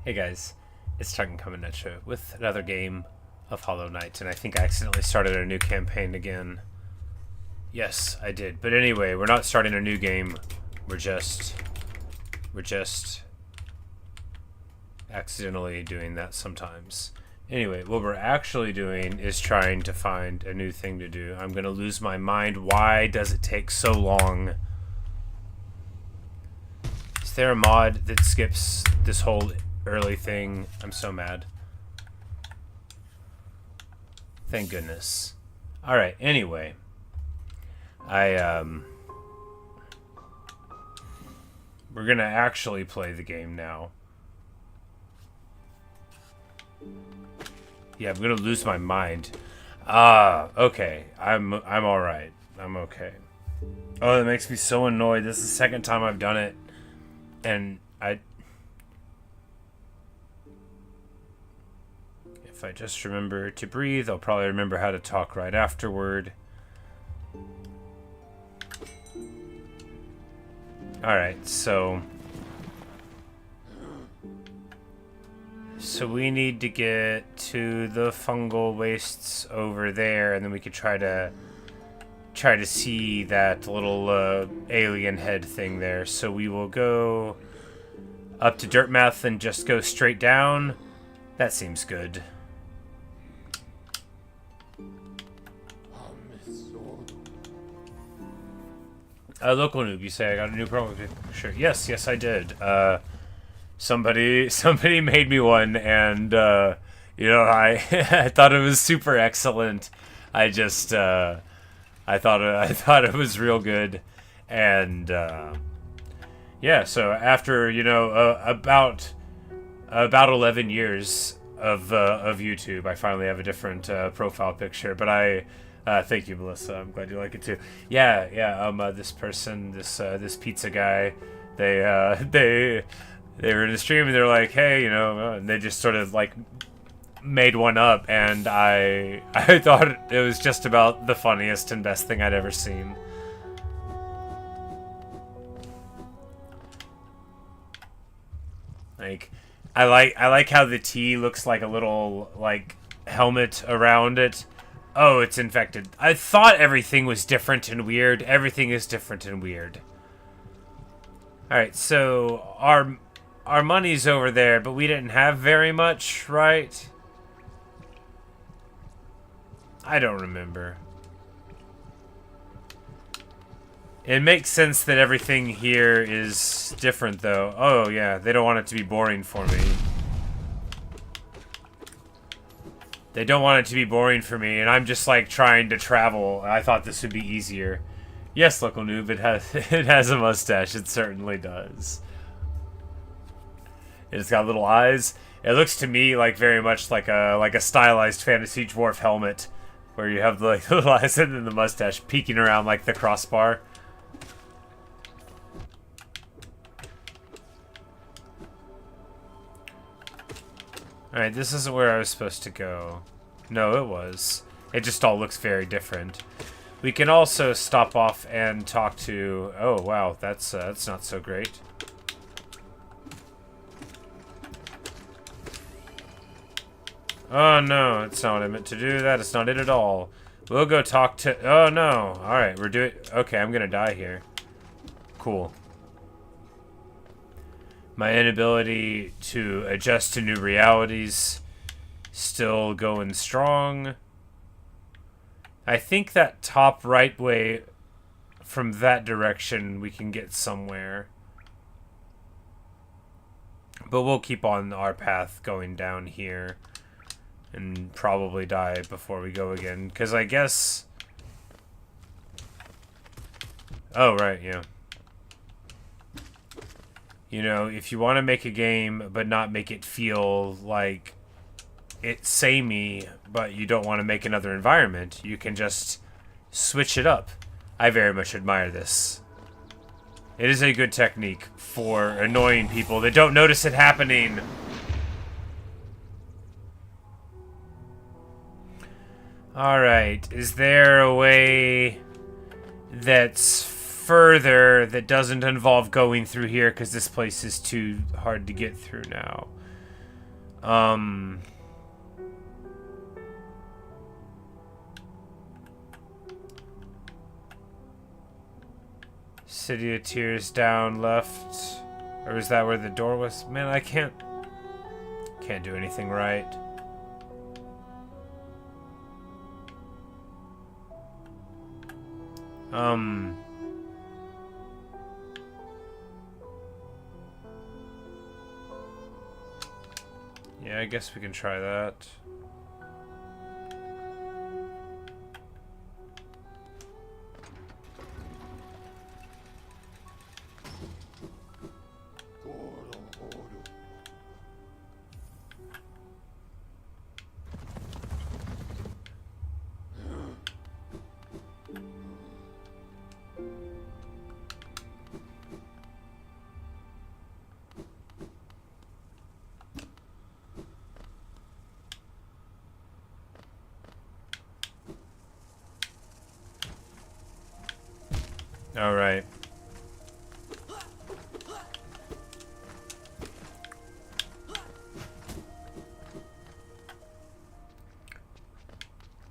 Hey guys, it's Titan coming at you with another game of Hollow Knight, and I think I accidentally started a new campaign again. Yes, I did. But anyway, we're not starting a new game. We're just accidentally doing that sometimes. Anyway, what we're actually doing is trying to find a new thing to do. I'm gonna lose my mind. Why does it take so long? Is there a mod that skips this whole early thing? I'm so mad. Thank goodness. Alright, anyway. We're gonna actually play the game now. Yeah, I'm gonna lose my mind. Okay. I'm alright. I'm okay. Oh, that makes me so annoyed. This is the second time I've done it. And if I just remember to breathe, I'll probably remember how to talk right afterward. Alright, so we need to get to the fungal wastes over there, and then we could try to see that little alien head thing there. So we will go up to Dirtmouth and just go straight down. That seems good. Local noob, you say I got a new promo picture. Yes, I did. Somebody made me one, and I I thought it was super excellent. I just I thought it was real good, and yeah. So after about 11 years of YouTube, I finally have a different profile picture. But thank you, Melissa. I'm glad you like it too. Yeah. This person, this pizza guy, they were in the stream and they're like, hey, and they just sort of like made one up, and I thought it was just about the funniest and best thing I'd ever seen. Like, I like how the T looks like a little like helmet around it. Oh, it's infected. I thought everything was different and weird. Everything is different and weird. Alright, so our money's over there, but we didn't have very much, right? I don't remember. It makes sense that everything here is different, though. Oh, yeah, they don't want it to be boring for me. They don't want it to be boring for me, and I'm just, like, trying to travel. I thought this would be easier. Yes, local noob, it has a mustache. It certainly does. It's got little eyes. It looks to me like very much like a stylized fantasy dwarf helmet, where you have like the little eyes and then the mustache peeking around like the crossbar. Alright, this isn't where I was supposed to go. No, it was. It just all looks very different. We can also stop off and talk to... Oh, wow, that's not so great. Oh, no, it's not what I meant to do. That is not it at all. We'll go talk to... Oh, no. Alright, we're doing... Okay, I'm gonna die here. Cool. My inability to adjust to new realities still going strong. I think that top right way from that direction we can get somewhere. But we'll keep on our path going down here. And probably die before we go again. Because I guess... Oh, right, yeah. If you want to make a game, but not make it feel like it's samey, but you don't want to make another environment, you can just switch it up. I very much admire this. It is a good technique for annoying people that don't notice it happening. Alright, is there a way that's further that doesn't involve going through here, because this place is too hard to get through now? Um... City of Tears down left. Or is that where the door was? Man, I can't do anything right. Yeah, I guess we can try that. All right.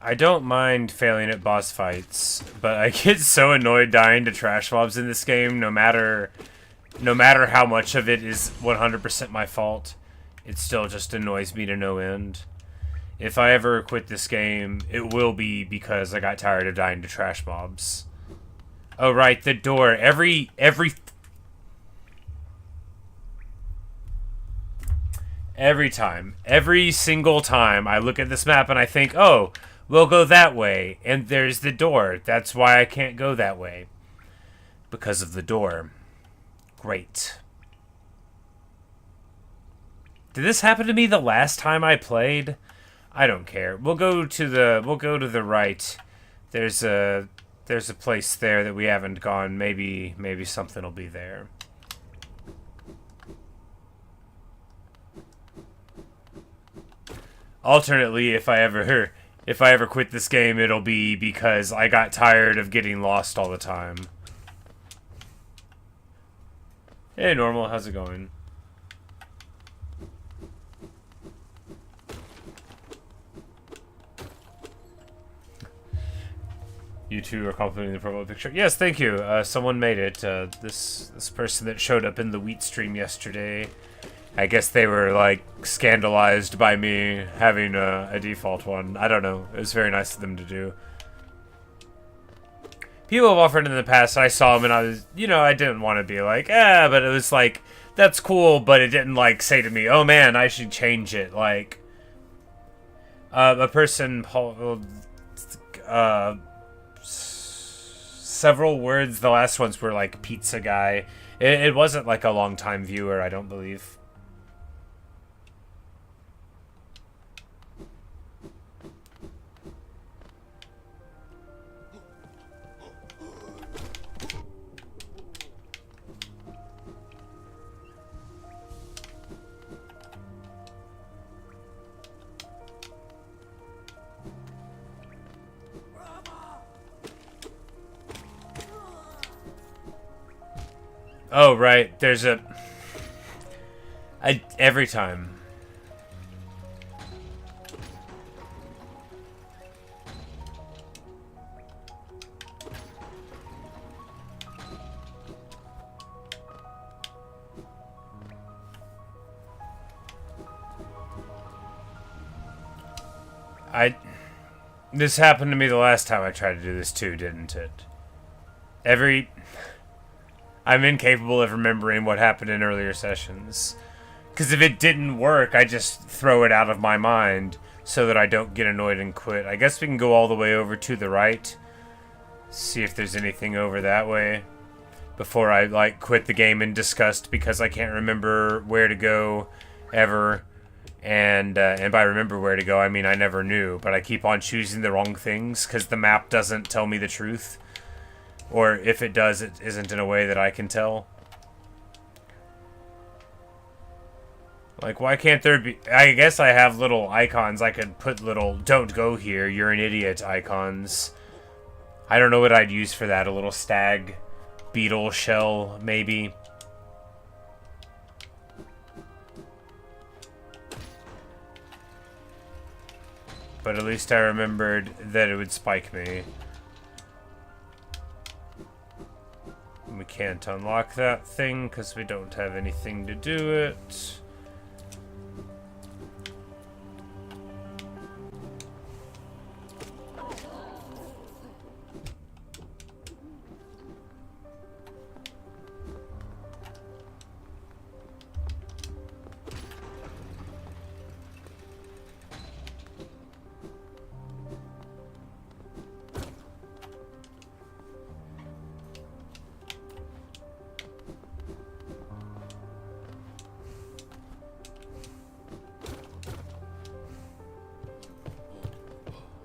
I don't mind failing at boss fights, but I get so annoyed dying to trash mobs in this game, no matter how much of it is 100% my fault. It still just annoys me to no end. If I ever quit this game, it will be because I got tired of dying to trash mobs. Oh, right, the door. Every time. Every single time I look at this map and I think, oh, we'll go that way. And there's the door. That's why I can't go that way. Because of the door. Great. Did this happen to me the last time I played? I don't care. We'll go to the right. There's a place there that we haven't gone. Maybe something will be there. Alternately, if I ever quit this game, it'll be because I got tired of getting lost all the time. Hey, Normal, how's it going? You two are complimenting the profile picture. Yes, thank you. Someone made it. This person that showed up in the wheat stream yesterday. I guess they were, like, scandalized by me having a default one. I don't know. It was very nice of them to do. People have offered in the past, I saw them and I was, I didn't want to be like, but it was like, that's cool, but it didn't, like, say to me, oh man, I should change it. Like, a person, several words, the last ones were like pizza guy. It wasn't like a long time viewer, I don't believe. Oh, right. There's every time. This happened to me the last time I tried to do this too, didn't it? I'm incapable of remembering what happened in earlier sessions. Because if it didn't work, I just throw it out of my mind so that I don't get annoyed and quit. I guess we can go all the way over to the right. See if there's anything over that way. Before I, like, quit the game in disgust because I can't remember where to go ever. And by remember where to go, I mean I never knew. But I keep on choosing the wrong things because the map doesn't tell me the truth. Or if it does, it isn't in a way that I can tell. Like, why can't there be... I guess I have little icons. I could put little, don't go here, you're an idiot icons. I don't know what I'd use for that. A little stag beetle shell, maybe. but at least I remembered that it would spike me. We can't unlock that thing because we don't have anything to do it.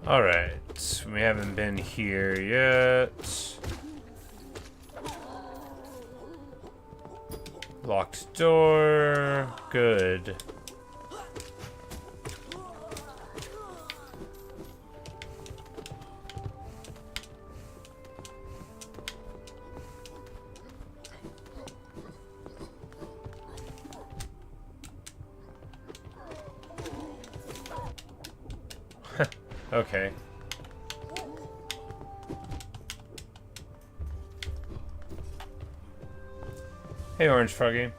Alright, we haven't been here yet. Locked door. Good. Okay. Hey, Orange Froggy.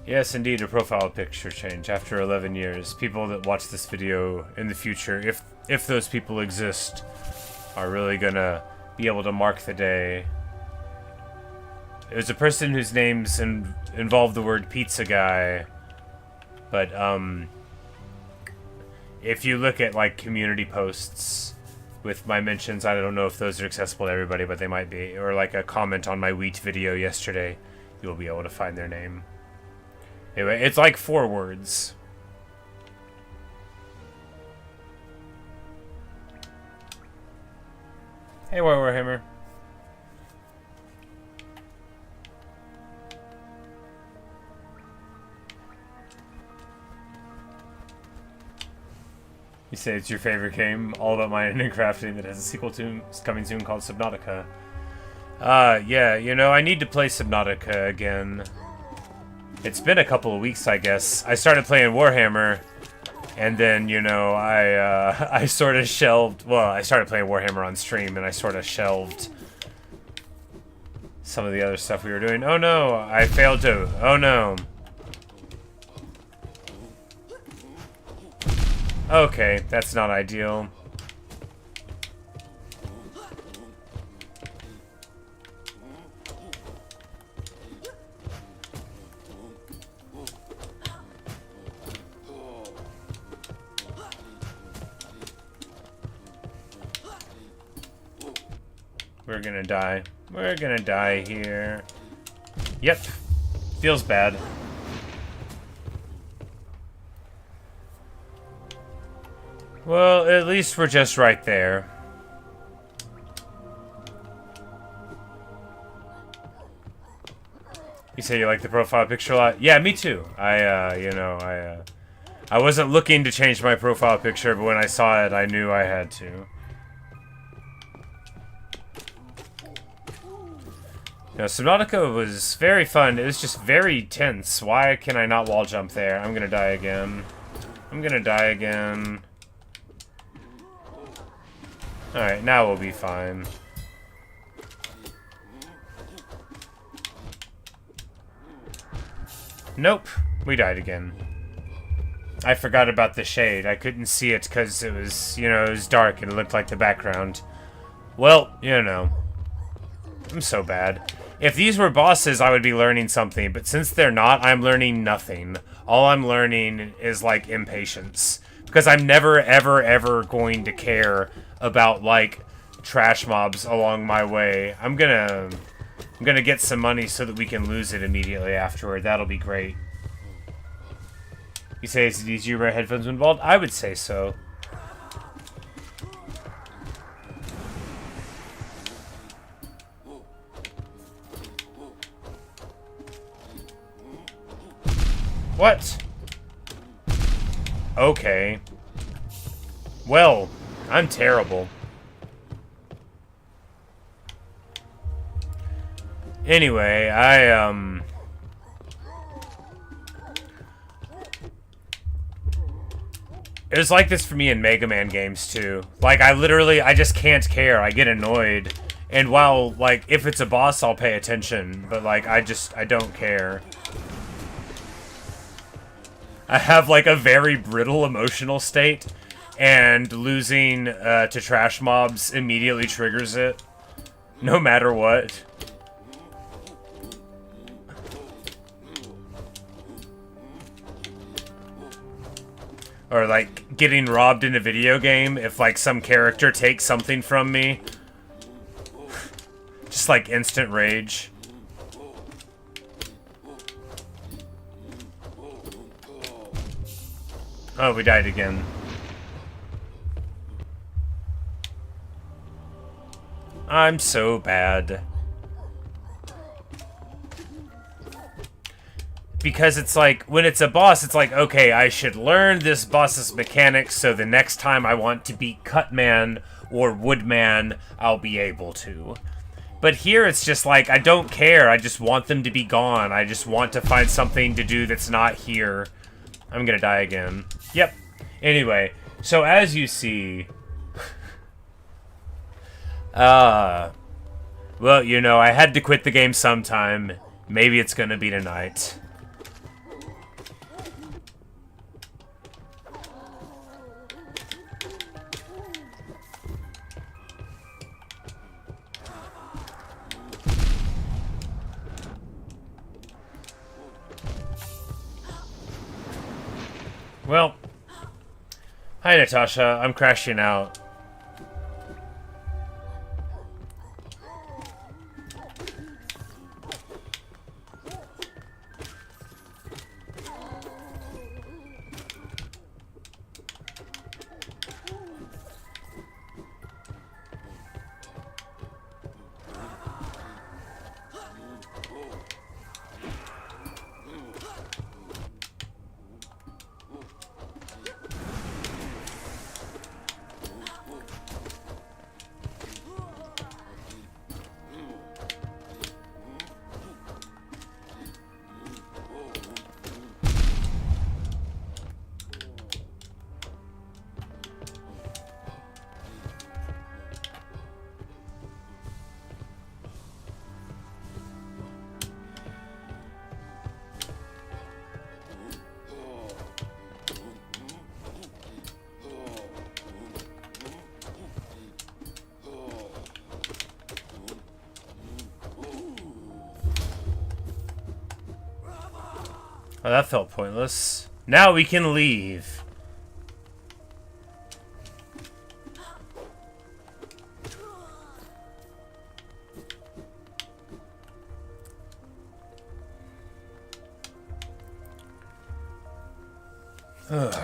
Yes, indeed, a profile picture change after 11 years. People that watch this video in the future, if those people exist, are really gonna be able to mark the day. It was a person whose names involved the word pizza guy, but, if you look at, like, community posts with my mentions, I don't know if those are accessible to everybody, but they might be. Or, like, a comment on my wheat video yesterday, you'll be able to find their name. Anyway, it's like 4 words. Hey, Warhammer. You say it's your favorite game, all about mining and crafting, that has a sequel to coming soon called Subnautica. Yeah, you know, I need to play Subnautica again. It's been a couple of weeks, I guess. I started playing Warhammer, and then, you know, I sort of shelved... Well, I started playing Warhammer on stream, and I sort of shelved some of the other stuff we were doing. Oh no, I failed to... Oh no. Okay, that's not ideal. We're gonna die. We're gonna die here. Yep. Feels bad. Well, at least we're just right there. You say you like the profile picture a lot? Yeah, me too. I wasn't looking to change my profile picture, but when I saw it, I knew I had to. You know, Subnautica was very fun. It was just very tense. Why can I not wall jump there? I'm gonna die again. I'm gonna die again. Alright, now we'll be fine. Nope. We died again. I forgot about the shade. I couldn't see it because it was, you know, it was dark and it looked like the background. Well, you know. I'm so bad. If these were bosses, I would be learning something, but since they're not, I'm learning nothing. All I'm learning is, like, impatience. Because I'm never, ever, ever going to care about, like, trash mobs along my way. I'm gonna get some money so that we can lose it immediately afterward. That'll be great. You say, is these you wear headphones involved? I would say so. What? Okay. Well, I'm terrible. Anyway, It was like this for me in Mega Man games, too. Like, I just can't care. I get annoyed. And while, like, if it's a boss, I'll pay attention. But, like, I don't care. I have, like, a very brittle emotional state. And losing to trash mobs immediately triggers it. No matter what. Or, like, getting robbed in a video game if, like, some character takes something from me. Just, like, instant rage. Oh, we died again. I'm so bad. Because it's like, when it's a boss, it's like, okay, I should learn this boss's mechanics so the next time I want to beat Cutman or Woodman, I'll be able to. But here it's just like, I don't care. I just want them to be gone. I just want to find something to do that's not here. I'm gonna die again. Yep. Anyway, so as you see... well, you know, I had to quit the game sometime. Maybe it's gonna be tonight. Well, hi Natasha, I'm crashing out. Oh, that felt pointless. Now we can leave. Ugh.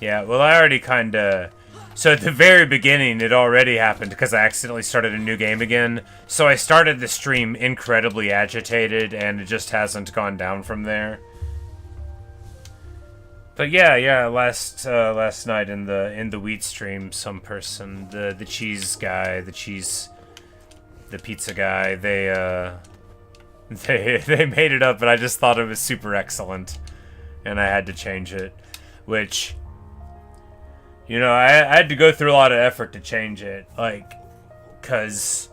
Yeah, well, I already kinda... So at the very beginning, it already happened because I accidentally started a new game again. So I started the stream incredibly agitated, and it just hasn't gone down from there. But yeah, last night in the wheat stream, some person, the cheese guy, the pizza guy, they made it up, and I just thought it was super excellent, and I had to change it, which, you know, I had to go through a lot of effort to change it, like, cause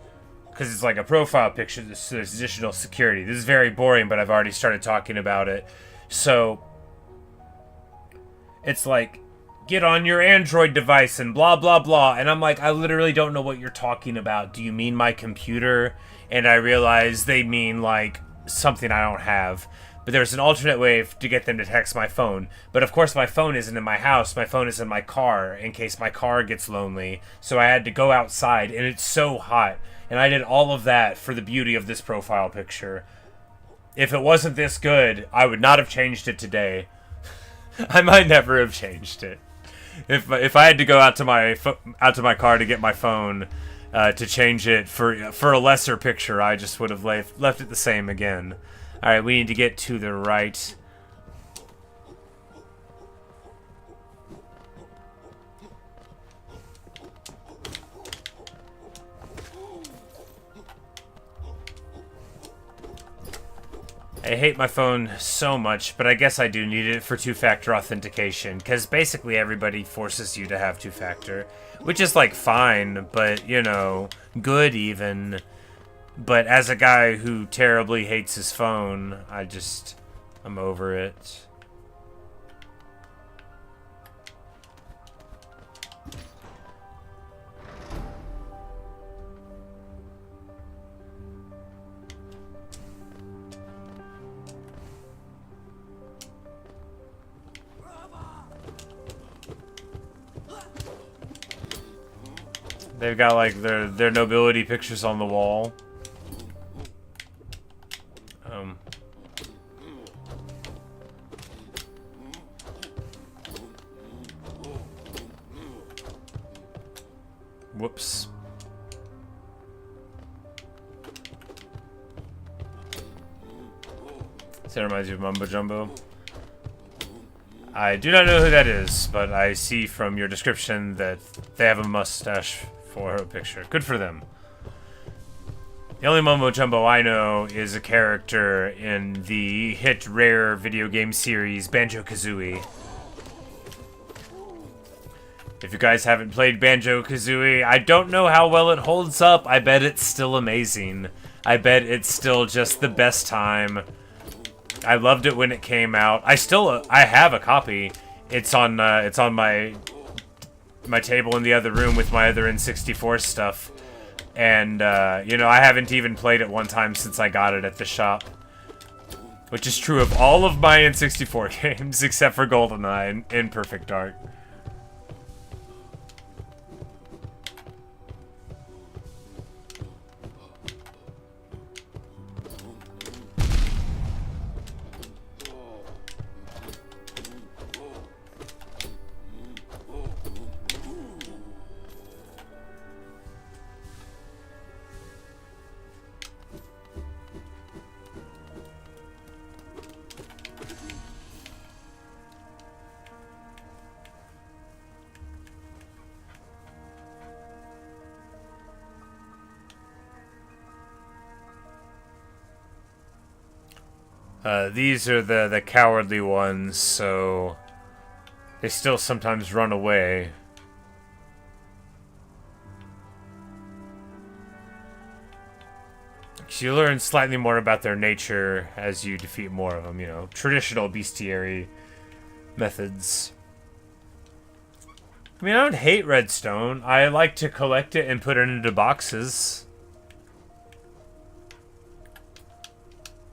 it's like a profile picture. There's additional security. This is very boring, but I've already started talking about it, so. It's like, get on your Android device and blah, blah, blah. And I'm like, I literally don't know what you're talking about. Do you mean my computer? And I realize they mean, like, something I don't have. But there's an alternate way to get them to text my phone. But of course my phone isn't in my house. My phone is in my car in case my car gets lonely. So I had to go outside, and it's so hot. And I did all of that for the beauty of this profile picture. If it wasn't this good, I would not have changed it today. I might never have changed it. If I had to go out to my car to get my phone to change it for a lesser picture, I just would have left it the same again. All right, we need to get to the right. I hate my phone so much, but I guess I do need it for two-factor authentication, because basically everybody forces you to have two-factor, which is, like, fine, but, you know, good even. But as a guy who terribly hates his phone, I'm over it. They've got, like, their nobility pictures on the wall. Whoops. That reminds you of Mumbo Jumbo. I do not know who that is, but I see from your description that they have a mustache for a picture. Good for them. The only Mumbo Jumbo I know is a character in the hit rare video game series Banjo-Kazooie. If you guys haven't played Banjo-Kazooie, I don't know how well it holds up. I bet it's still amazing. I bet it's still just the best time. I loved it when it came out. I have a copy. It's on my table in the other room with my other N64 stuff. And, you know, I haven't even played it one time since I got it at the shop. Which is true of all of my N64 games, except for GoldenEye and Perfect Dark. These are the cowardly ones, so they still sometimes run away. So you learn slightly more about their nature as you defeat more of them, you know, traditional bestiary methods. I mean, I don't hate redstone. I like to collect it and put it into boxes.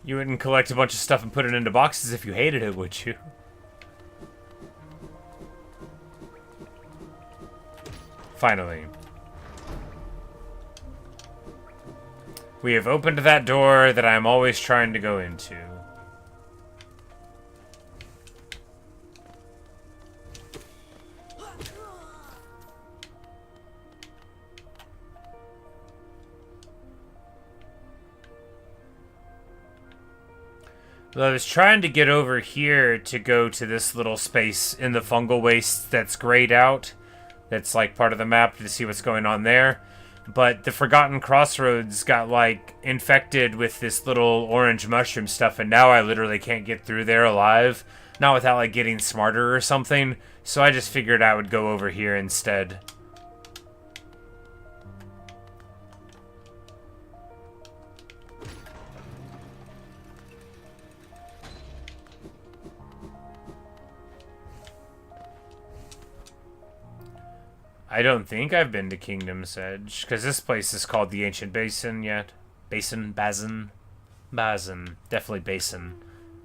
You wouldn't collect a bunch of stuff and put it into boxes if you hated it, would you? Finally. We have opened that door that I'm always trying to go into. Well, I was trying to get over here to go to this little space in the fungal waste that's grayed out. That's like part of the map to see what's going on there. But the Forgotten Crossroads got like infected with this little orange mushroom stuff, and now I literally can't get through there alive. Not without like getting smarter or something. So I just figured I would go over here instead. I don't think I've been to Kingdom's Edge, because this place is called the Ancient Basin yet. Basin? Basin? Basin. Definitely Basin.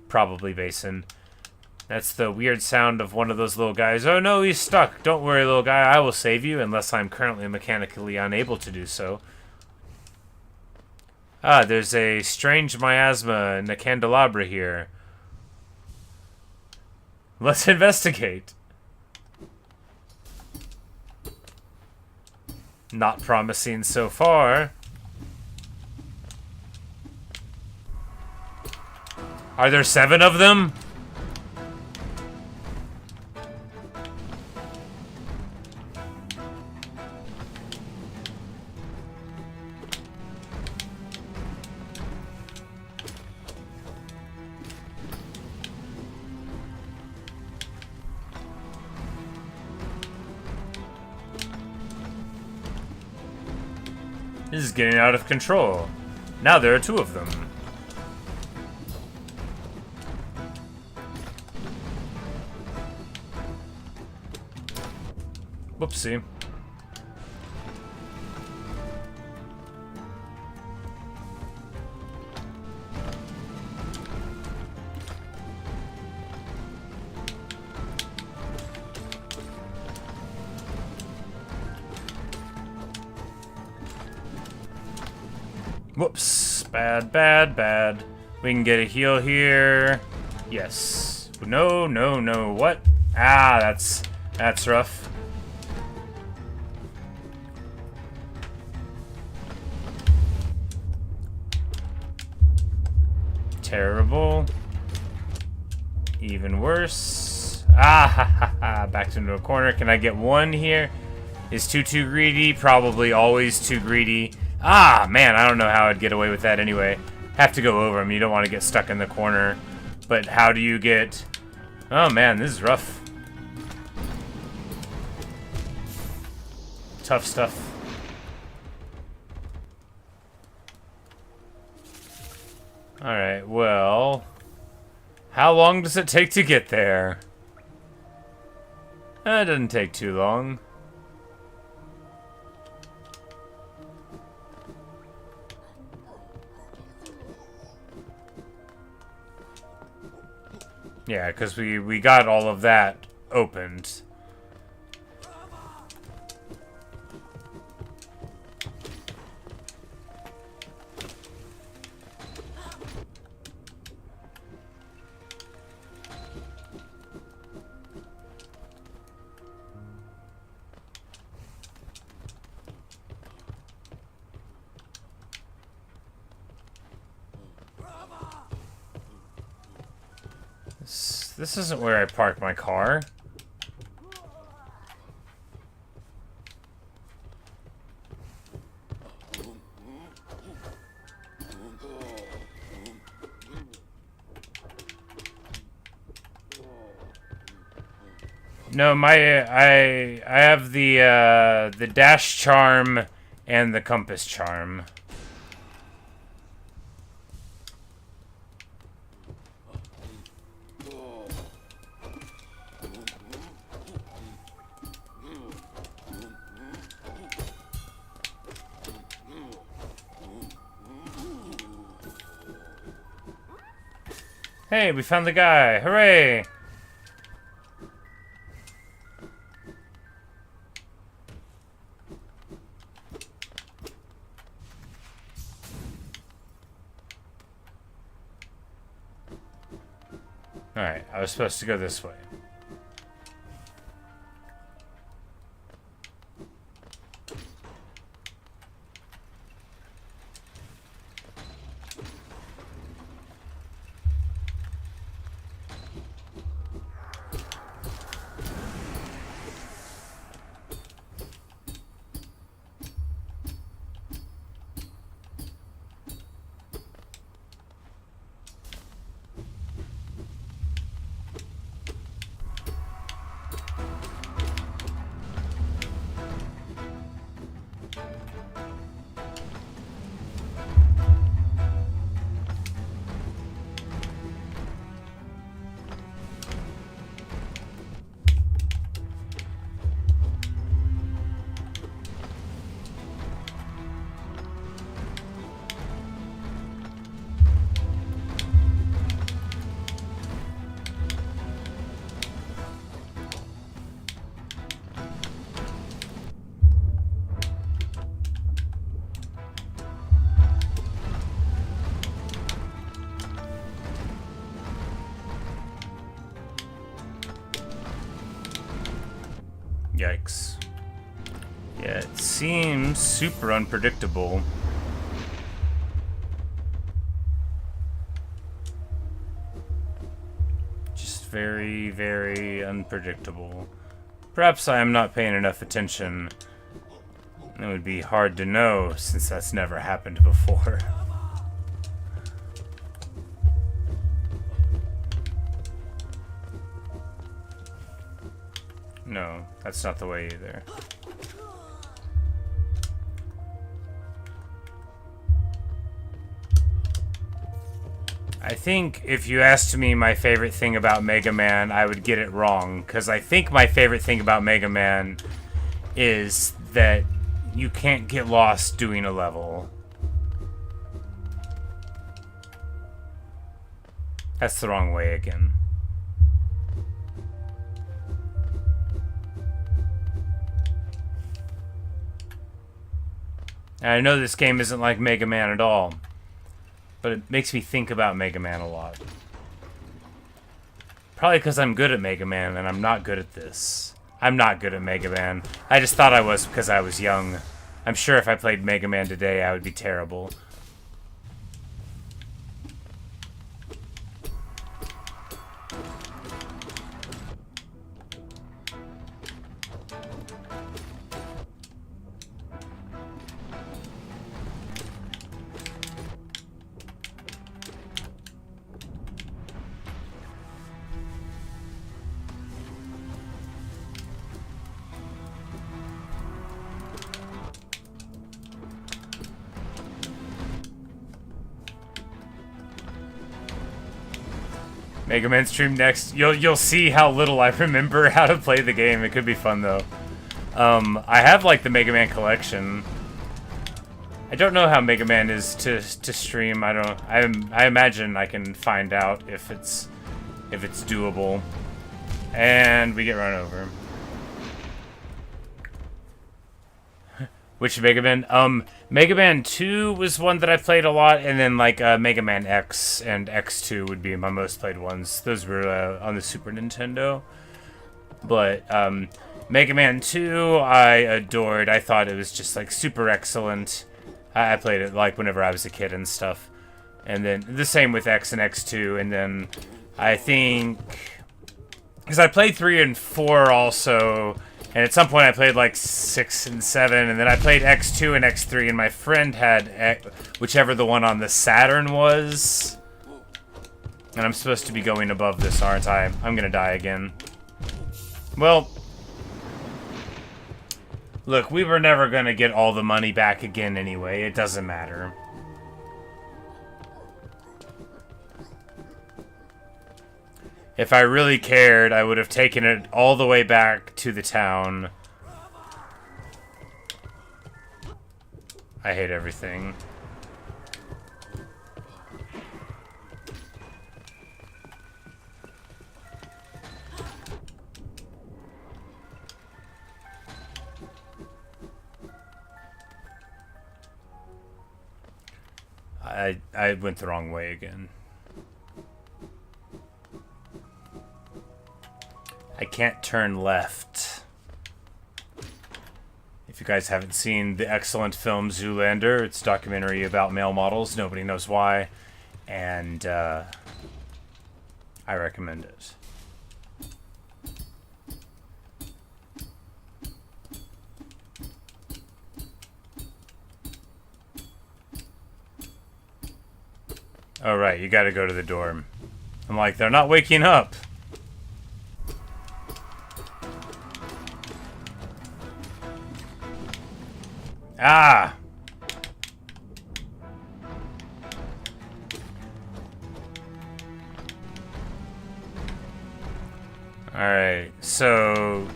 Probably Basin. That's the weird sound of one of those little guys. Oh no, he's stuck. Don't worry, little guy. I will save you, unless I'm currently mechanically unable to do so. Ah, there's a strange miasma in the candelabra here. Let's investigate. Not promising so far. Are there 7 of them? This is getting out of control. Now there are two of them. Whoopsie. Whoops. Bad, bad, bad. We can get a heal here. Yes. No, no, no. What? Ah, that's rough. Terrible. Even worse. Ah, ha, ha, ha. Backed into a corner. Can I get one here? Is too greedy? Probably always too greedy. Ah, man, I don't know how I'd get away with that anyway. Have to go over him. You don't want to get stuck in the corner. But how do you get... Oh, man, this is rough. Tough stuff. Alright, well... How long does it take to get there? It doesn't take too long. Yeah, because we got all of that opened. This isn't where I park my car. No, I have the dash charm and the compass charm. Hey, we found the guy! Hooray! Alright, I was supposed to go this way. Yikes. Yeah, it seems super unpredictable. Just very, very unpredictable. Perhaps I am not paying enough attention. It would be hard to know since that's never happened before. No, that's not the way either. I think if you asked me my favorite thing about Mega Man, I would get it wrong. Because I think my favorite thing about Mega Man is that you can't get lost doing a level. That's the wrong way again. And I know this game isn't like Mega Man at all, but it makes me think about Mega Man a lot. Probably because I'm good at Mega Man and I'm not good at this. I'm not good at Mega Man. I just thought I was because I was young. I'm sure if I played Mega Man today, I would be terrible. Mega Man stream next. You'll see how little I remember how to play the game. It could be fun though. I have like the Mega Man collection. I don't know how Mega Man is to stream. I imagine I can find out if it's doable. And we get run over. Which Mega Man? Mega Man 2 was one that I played a lot, and then like Mega Man X and X2 would be my most played ones. Those were on the Super Nintendo. But Mega Man 2 I adored. I thought it was just like super excellent. I played it like whenever I was a kid and stuff. And then the same with X and X2, and then I think because I played 3 and 4 also. And at some point I played like 6 and 7, and then I played X2 and X3, and my friend had whichever the one on the Saturn was. And I'm supposed to be going above this, aren't I? I'm gonna die again. Well, look, we were never gonna get all the money back again anyway. It doesn't matter. If I really cared, I would have taken it all the way back to the town. I hate everything. I went the wrong way again. I can't turn left. If you guys haven't seen the excellent film Zoolander, it's a documentary about male models. Nobody knows why. And I recommend it. Oh, right, you gotta go to the dorm. I'm like, they're not waking up. Ah! Alright, so...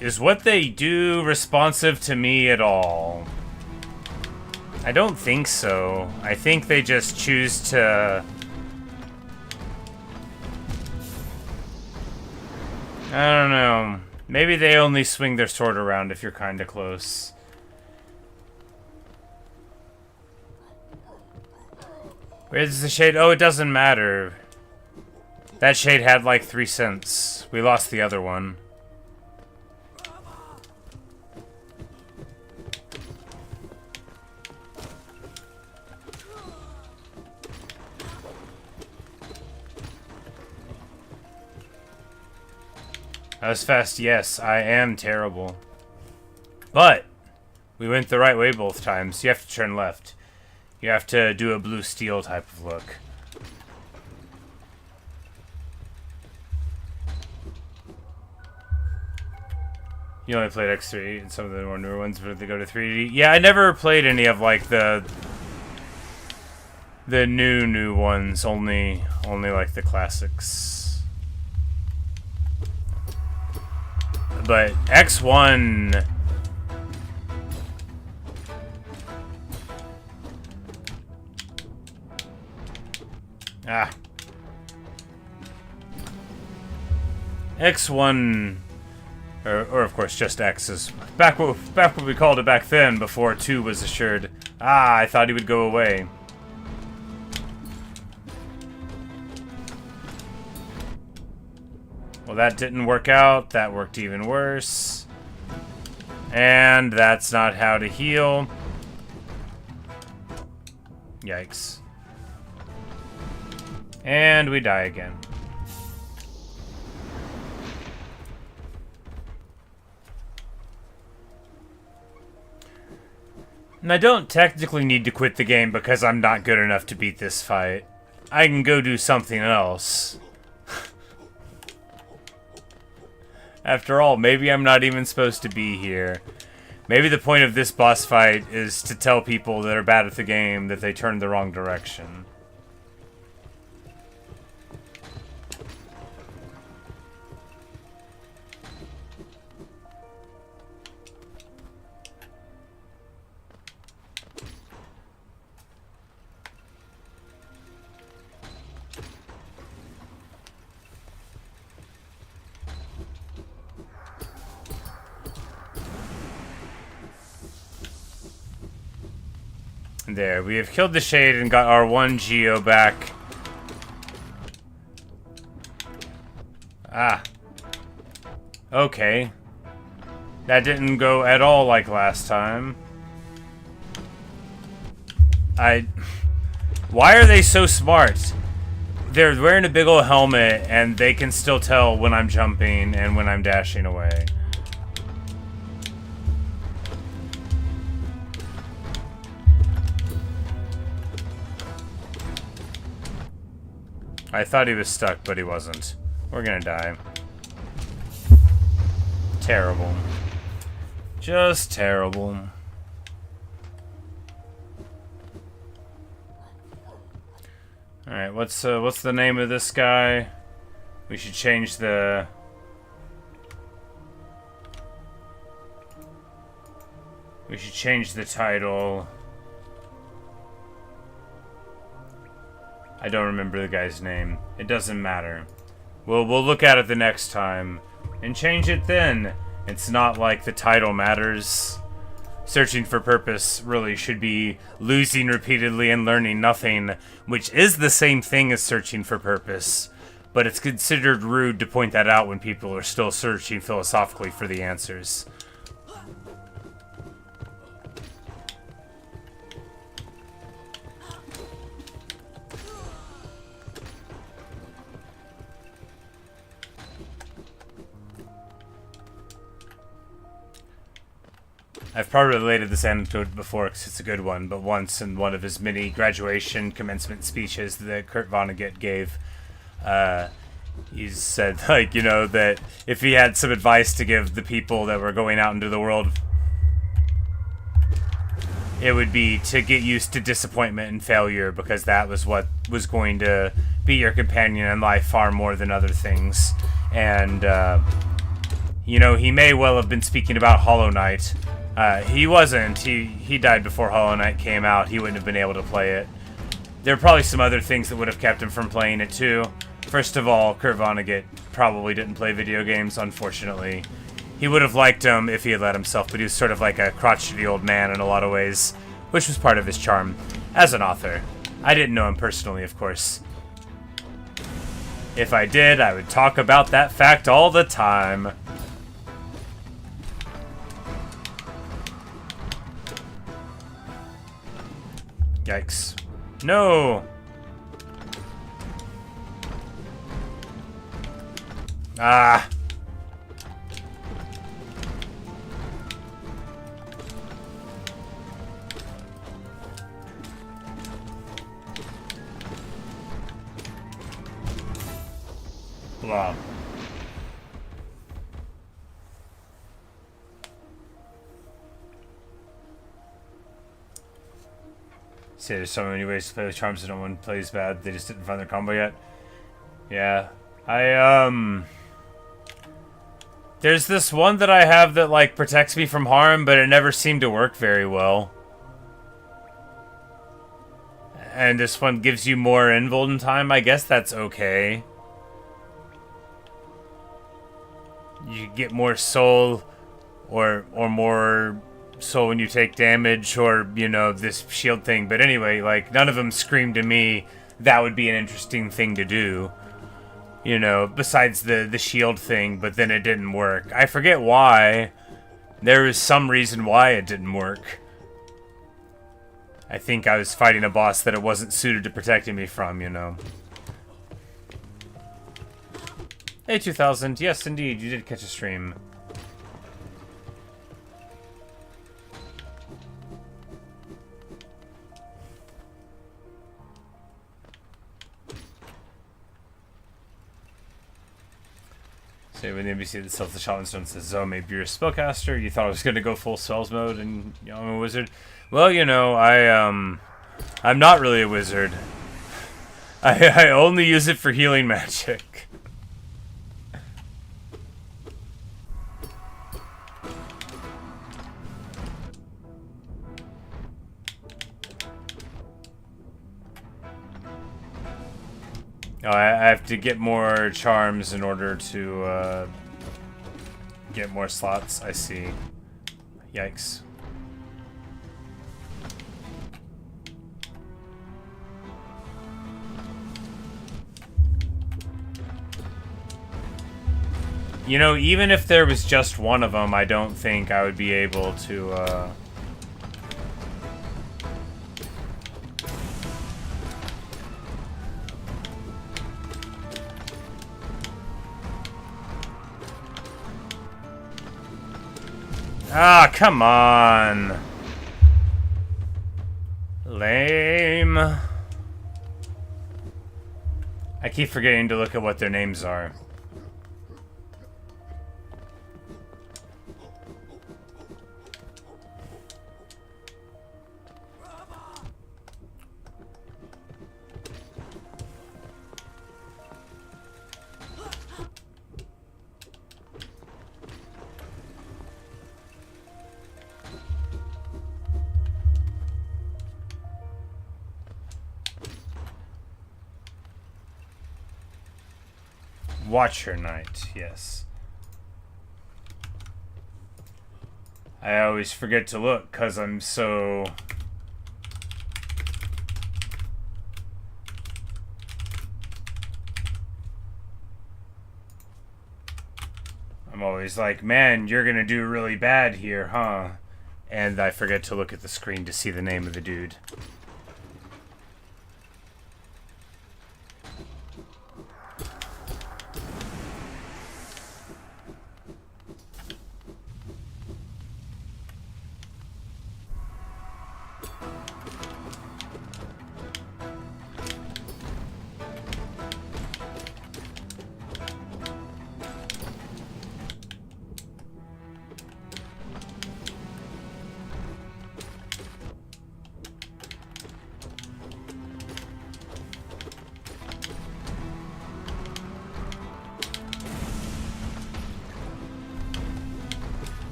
is what they do responsive to me at all? I don't think so. I think they just choose to... I don't know. Maybe they only swing their sword around if you're kinda close. Where's the shade? Oh, it doesn't matter. That shade had like 3 cents. We lost the other one. I was fast, yes, I am terrible. But we went the right way both times. You have to turn left. You have to do a blue steel type of look. You only played X3 and some of the more newer ones, but they go to 3D. Yeah, I never played any of like the the new ones, only like the classics. But X1... Ah. X1... Or of course, just X is back what we called it back then, before 2 was assured. Ah, I thought he would go away. Well, that didn't work out. That worked even worse. And that's not how to heal. Yikes. And we die again. And I don't technically need to quit the game because I'm not good enough to beat this fight. I can go do something else. After all, maybe I'm not even supposed to be here. Maybe the point of this boss fight is to tell people that are bad at the game that they turned the wrong direction. There, we have killed the Shade and got our 1 Geo back. Ah. Okay. That didn't go at all like last time. Why are they so smart? They're wearing a big old helmet and they can still tell when I'm jumping and when I'm dashing away. I thought he was stuck, but he wasn't. We're gonna die. Terrible. Just terrible. Alright, what's the name of this guy? We should change the... We should change the title. I don't remember the guy's name. It doesn't matter. We'll look at it the next time and change it then. It's not like the title matters. Searching for purpose really should be losing repeatedly and learning nothing, which is the same thing as searching for purpose, but it's considered rude to point that out when people are still searching philosophically for the answers. I've probably related this anecdote before because it's a good one, but once in one of his many graduation commencement speeches that Kurt Vonnegut gave, he said, like, you know, that if he had some advice to give the people that were going out into the world, it would be to get used to disappointment and failure, because that was what was going to be your companion in life far more than other things. And, you know, he may well have been speaking about Hollow Knight. He wasn't. He died before Hollow Knight came out. He wouldn't have been able to play it. There are probably some other things that would have kept him from playing it too. First of all, Kurt Vonnegut probably didn't play video games, unfortunately. He would have liked them if he had let himself, but he was sort of like a crotchety old man in a lot of ways, which was part of his charm as an author. I didn't know him personally, of course. If I did, I would talk about that fact all the time. Yikes. No! Ah! Wow. See, there's so many ways to play with charms and no one plays bad. They just didn't find their combo yet. Yeah. There's this one that I have that, like, protects me from harm, but it never seemed to work very well. And this one gives you more invuln time. I guess that's okay. You get more soul, or more soul when you take damage, or, you know, this shield thing. But anyway, like, none of them screamed to me that would be an interesting thing to do. You know, besides the shield thing, but then it didn't work. I forget why. There was some reason why it didn't work. I think I was fighting a boss that it wasn't suited to protecting me from, you know. Hey, 2000. Yes, indeed, you did catch a stream. So when the NPC that sells the Shaman Stone says, "Oh, maybe you're a spellcaster. You thought I was going to go full spells mode, and you know, I'm a wizard." Well, you know, I'm not really a wizard. I only use it for healing magic. Oh, I have to get more charms in order to get more slots. I see. Yikes. You know, even if there was just one of them, I don't think I would be able to, Ah, come on. Lame. I keep forgetting to look at what their names are. Watcher Knight, yes. I always forget to look because I'm so... I'm always like, man, you're gonna do really bad here, huh? And I forget to look at the screen to see the name of the dude.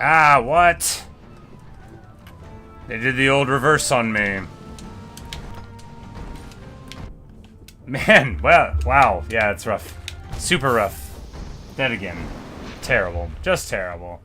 Ah, what? They did the old reverse on me. Man, well, wow. Yeah, it's rough. Super rough. Dead again. Terrible. Just terrible.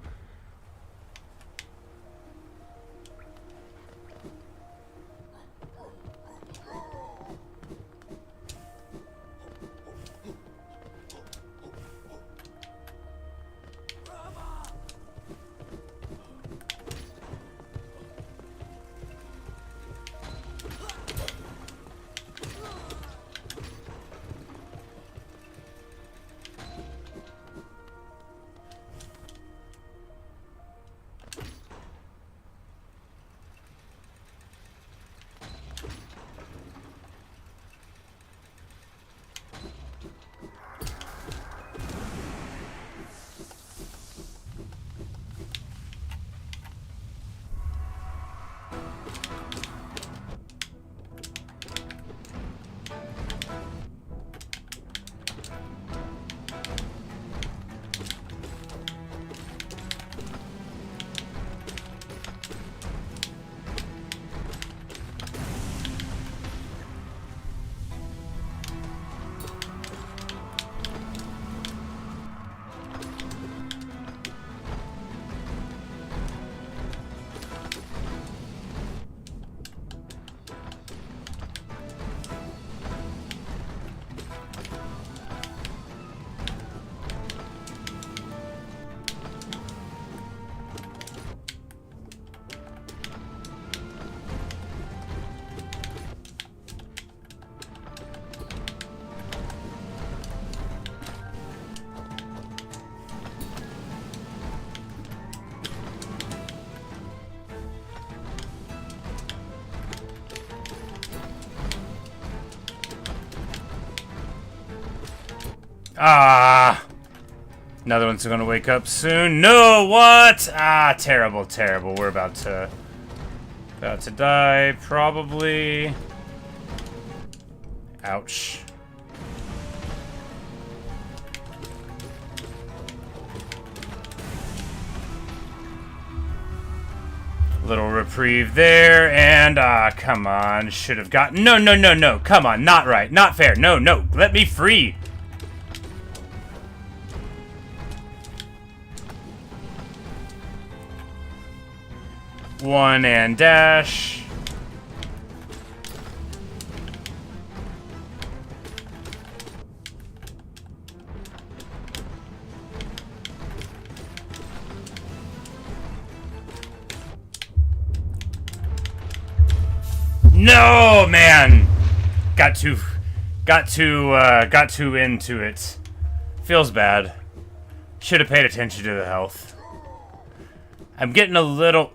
Ah! Another one's gonna wake up soon. No, what? Ah, terrible, terrible. We're about to die, probably. Ouch. Little reprieve there, and come on, should have gotten. No, no, no, no, come on, not right, not fair. No, no, let me free. One and dash. No, man! Got too into it. Feels bad. Should have paid attention to the health. I'm getting a little...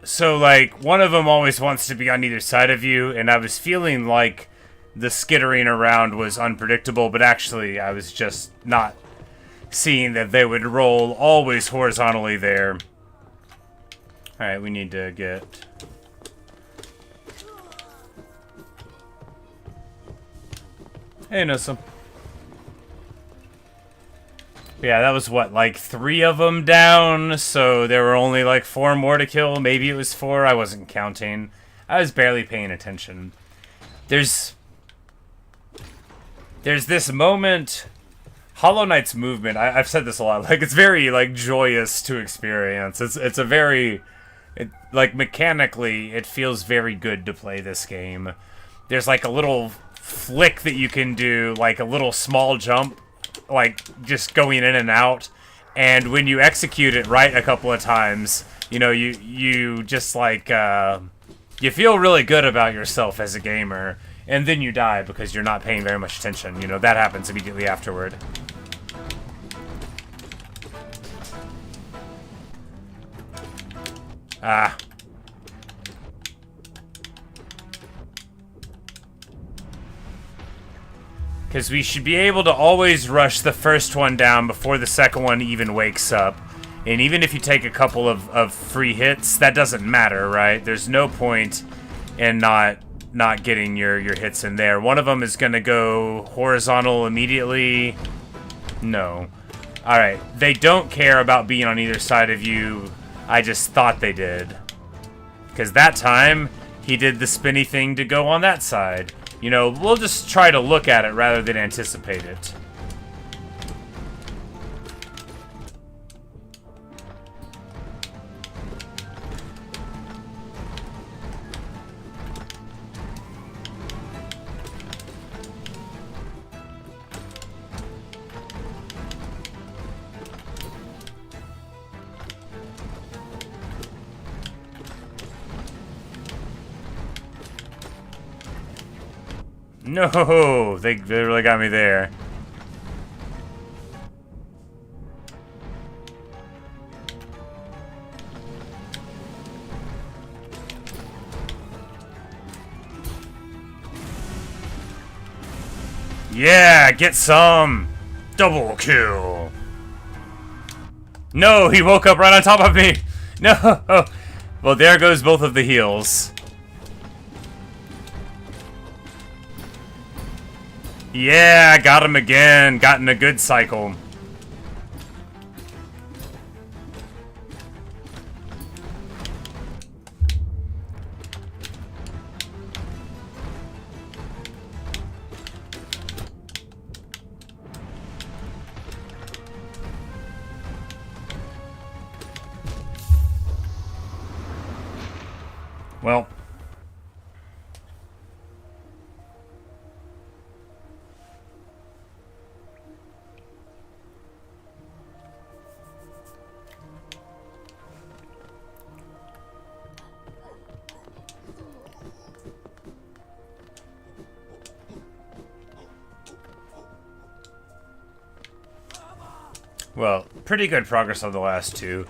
So, like, one of them always wants to be on either side of you, and I was feeling like the skittering around was unpredictable, but actually I was just not seeing that they would roll always horizontally there. Alright, we need to get... Hey, Nissa. Yeah, that was what, like 3 of them down, so there were only like 4 more to kill. Maybe it was 4, I wasn't counting. I was barely paying attention. There's this moment, Hollow Knight's movement, I've said this a lot, like it's very like joyous to experience. It's a very, like mechanically, it feels very good to play this game. There's like a little flick that you can do, like a little small jump, like just going in and out, and when you execute it right a couple of times, you know, you just like you feel really good about yourself as a gamer, and then you die because you're not paying very much attention. You know, that happens immediately afterward. Ah. Because we should be able to always rush the first one down before the second one even wakes up. And even if you take a couple of free hits, that doesn't matter, right? There's no point in not getting your hits in there. One of them is going to go horizontal immediately. No. Alright, they don't care about being on either side of you. I just thought they did. Because that time, he did the spinny thing to go on that side. You know, we'll just try to look at it rather than anticipate it. No, they really got me there. Yeah, get some. Double kill. No, he woke up right on top of me. No. Well, there goes both of the heals. Yeah, got him again. Got in a good cycle. Well. Well, pretty good progress on the last 2.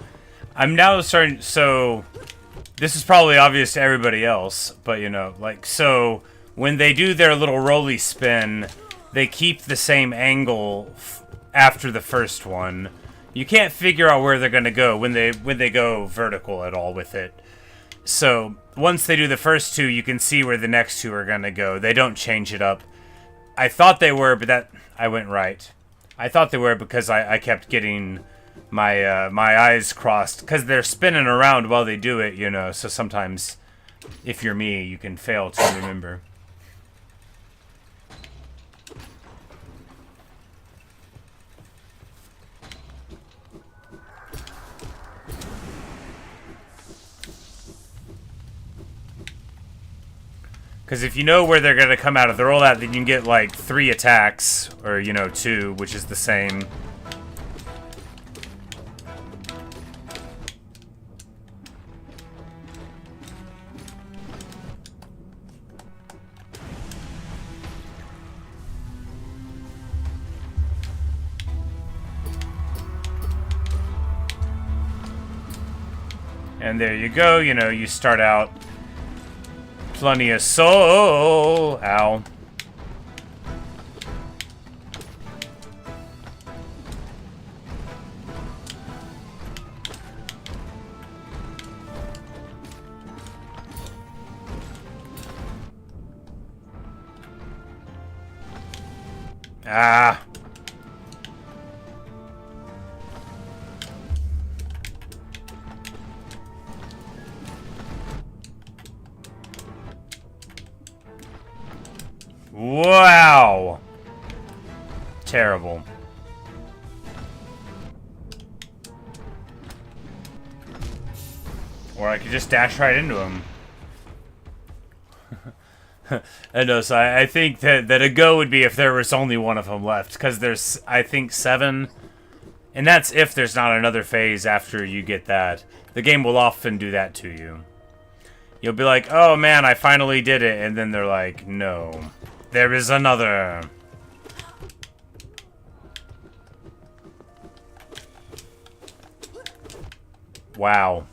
I'm now starting, so this is probably obvious to everybody else, but you know, like, so when they do their little rolly spin, they keep the same angle after the first one. You can't figure out where they're gonna go when they go vertical at all with it. So once they do the first two, you can see where the next two are gonna go. They don't change it up. I thought they were, but I went right. I thought they were because I kept getting my my eyes crossed because they're spinning around while they do it, you know. So sometimes, if you're me, you can fail to remember. Because if you know where they're going to come out of the rollout, then you can get like 3 attacks, or, you know, 2, which is the same. And there you go, you know, you start out plenty of soul. Ow. Ah. Wow. Terrible. Or I could just dash right into him. I know, so I think that a go would be if there was only one of them left. Because there's, I think, 7. And that's if there's not another phase after you get that. The game will often do that to you. You'll be like, oh man, I finally did it. And then they're like, no. There is another. Wow.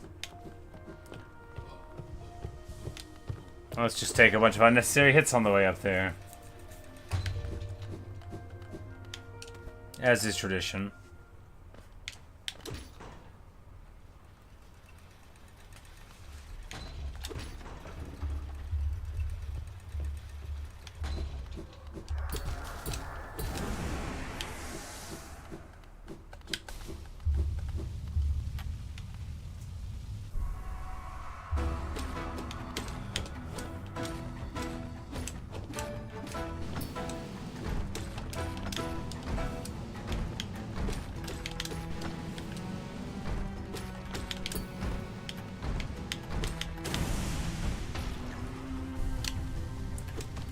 Let's just take a bunch of unnecessary hits on the way up there. As is tradition.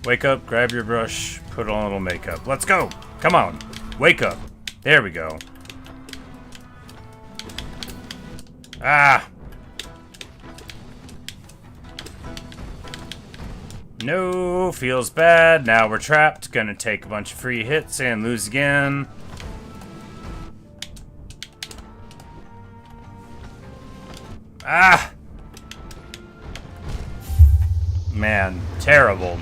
Wake up, grab your brush, put on a little makeup. Let's go! Come on! Wake up! There we go. Ah! No, feels bad. Now we're trapped. Gonna take a bunch of free hits and lose again. Ah! Man, terrible.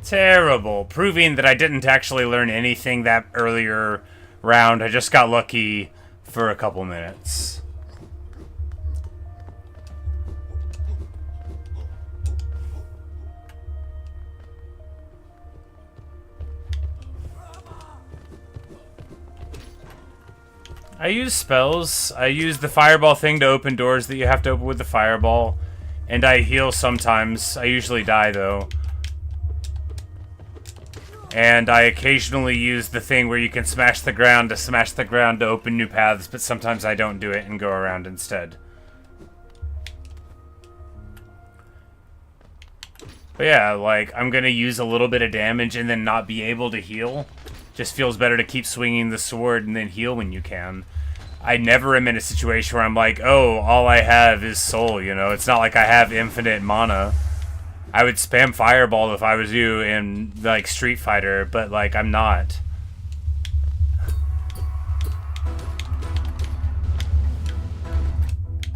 Terrible. Proving that I didn't actually learn anything that earlier round. I just got lucky for a couple minutes. I use spells. I use the fireball thing to open doors that you have to open with the fireball. And I heal sometimes. I usually die though. And I occasionally use the thing where you can smash the ground to open new paths, but sometimes I don't do it and go around instead. But yeah, like, I'm gonna use a little bit of damage and then not be able to heal. Just feels better to keep swinging the sword and then heal when you can. I never am in a situation where I'm like, oh, all I have is soul, you know? It's not like I have infinite mana. I would spam Fireball if I was you in, like, Street Fighter, but, like, I'm not.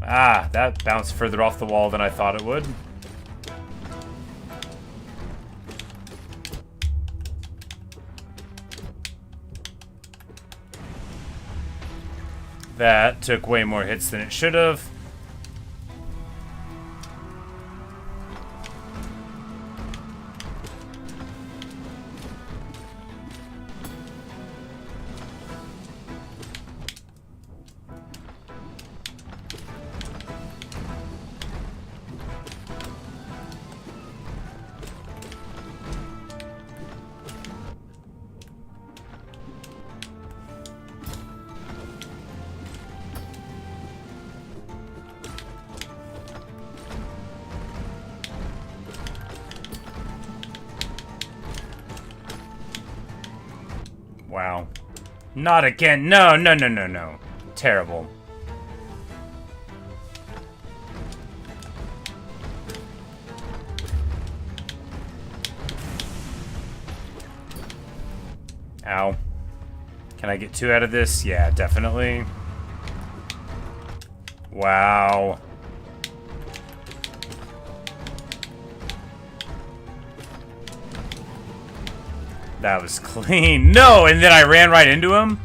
Ah, that bounced further off the wall than I thought it would. That took way more hits than it should have. Wow. Not again. No, no, no, no, no. Terrible. Ow. Can I get 2 out of this? Yeah, definitely. Wow. That was clean. No, and then I ran right into him?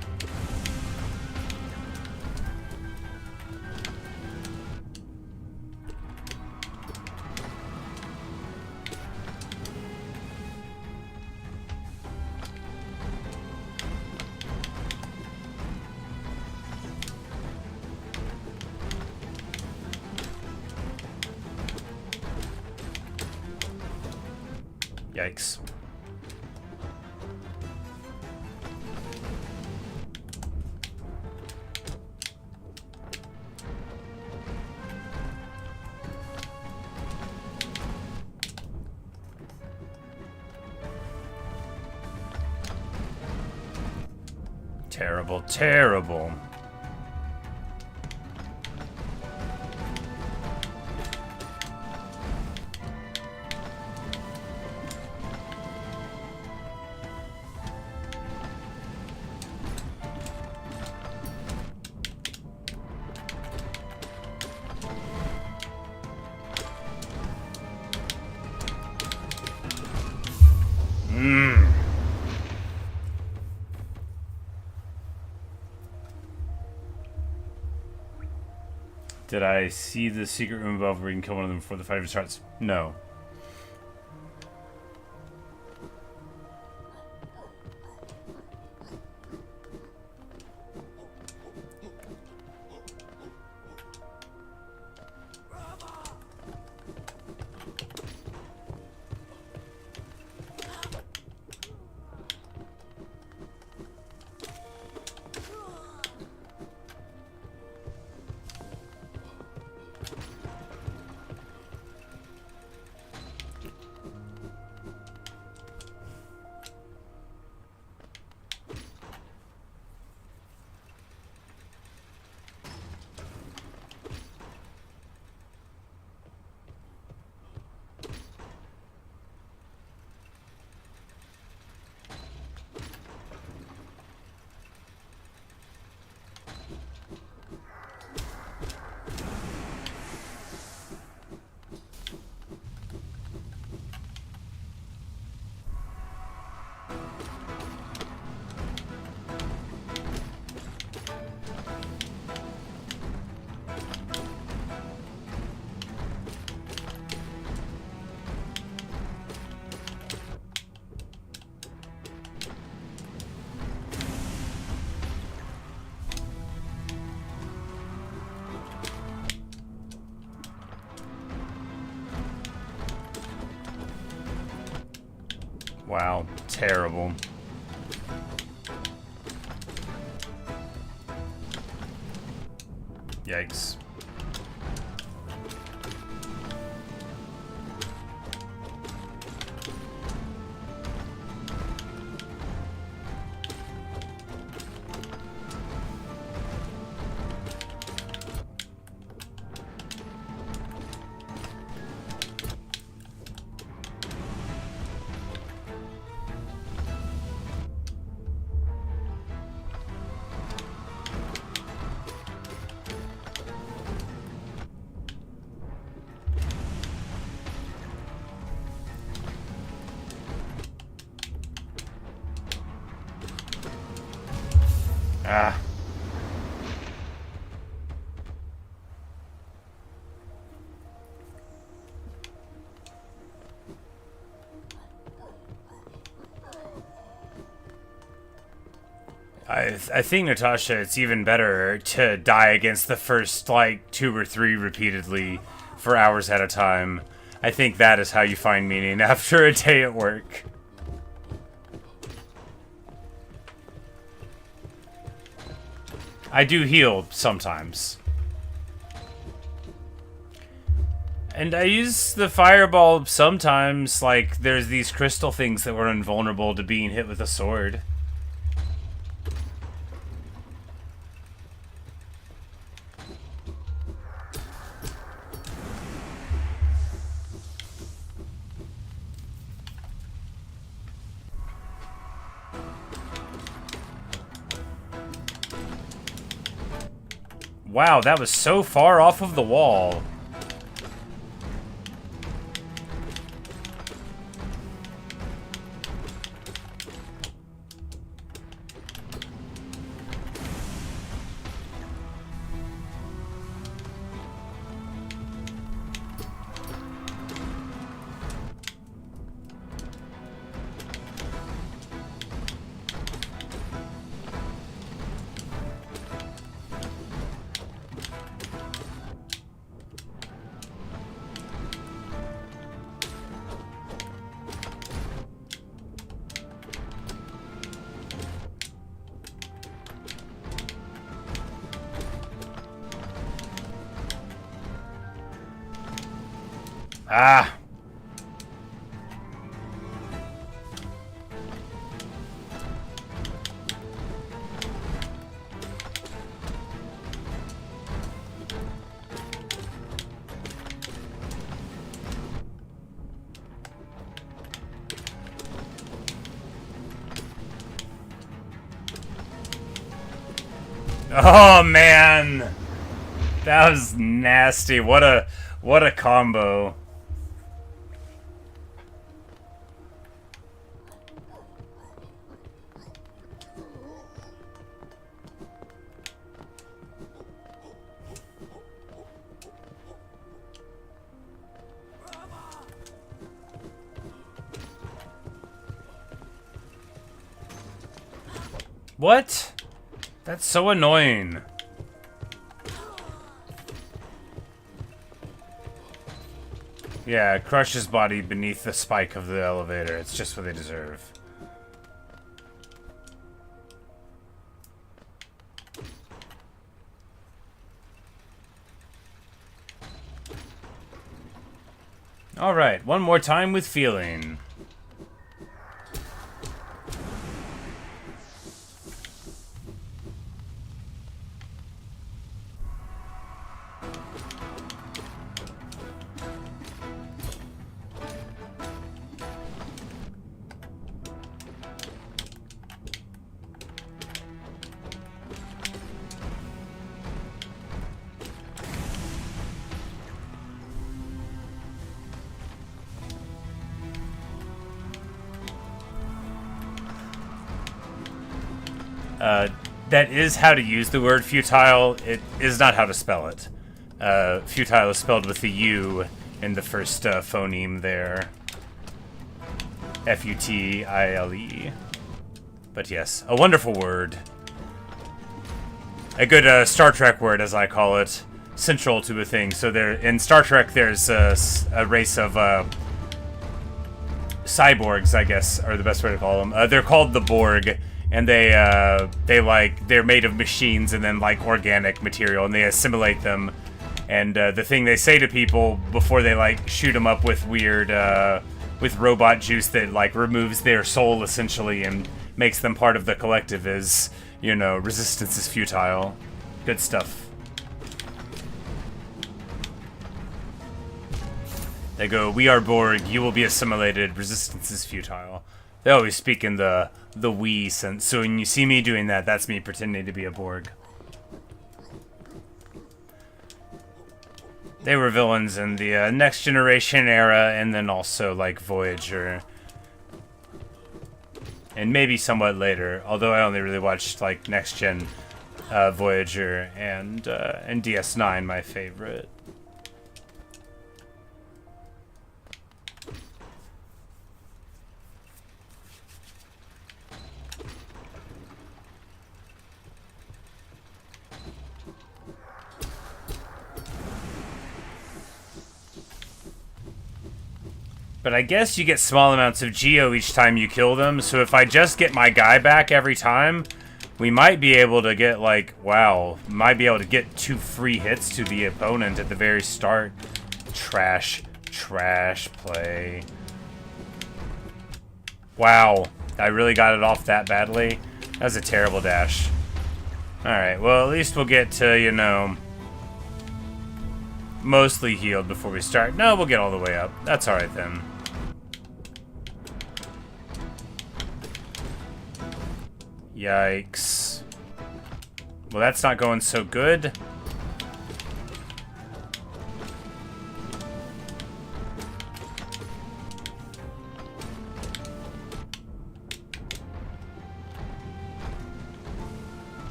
Yikes. Terrible, terrible. Did I see the secret room above where you can kill one of them before the fight even starts? No. Wow, terrible. Yikes. Ah. I think, Natasha, it's even better to die against the first, like, 2 or 3 repeatedly for hours at a time. I think that is how you find meaning after a day at work. I do heal sometimes. And I use the fireball sometimes, like, there's these crystal things that were invulnerable to being hit with a sword. Wow, that was so far off of the wall. Ah. Oh man. That was nasty. What a combo. What? That's so annoying. Yeah, crush his body beneath the spike of the elevator. It's just what they deserve. Alright, one more time with feeling. That is how to use the word futile. It is not how to spell it. Futile is spelled with the U in the first phoneme there. F-U-T-I-L-E. But yes, a wonderful word. A good Star Trek word, as I call it. Central to a thing. So there, in Star Trek, there's a race of cyborgs, I guess, are the best way to call them. They're called the Borg. And they're made of machines and then like organic material, and they assimilate them. And the thing they say to people before they like shoot them up with weird, with robot juice that like removes their soul essentially and makes them part of the collective is, you know, resistance is futile. Good stuff. They go, we are Borg, you will be assimilated, resistance is futile. They always speak in the we sense, so when you see me doing that, that's me pretending to be a Borg. They were villains in the Next Generation era, and then also, like, Voyager. And maybe somewhat later, although I only really watched, like, Next Gen Voyager and DS9, my favorite. But I guess you get small amounts of geo each time you kill them, so if I just get my guy back every time, we might be able to get, like, wow, might be able to get 2 free hits to the opponent at the very start. Trash play. Wow, I really got it off that badly. That was a terrible dash. Alright, well, at least we'll get to, you know, mostly healed before we start. No, we'll get all the way up. That's alright then. Yikes. Well, that's not going so good.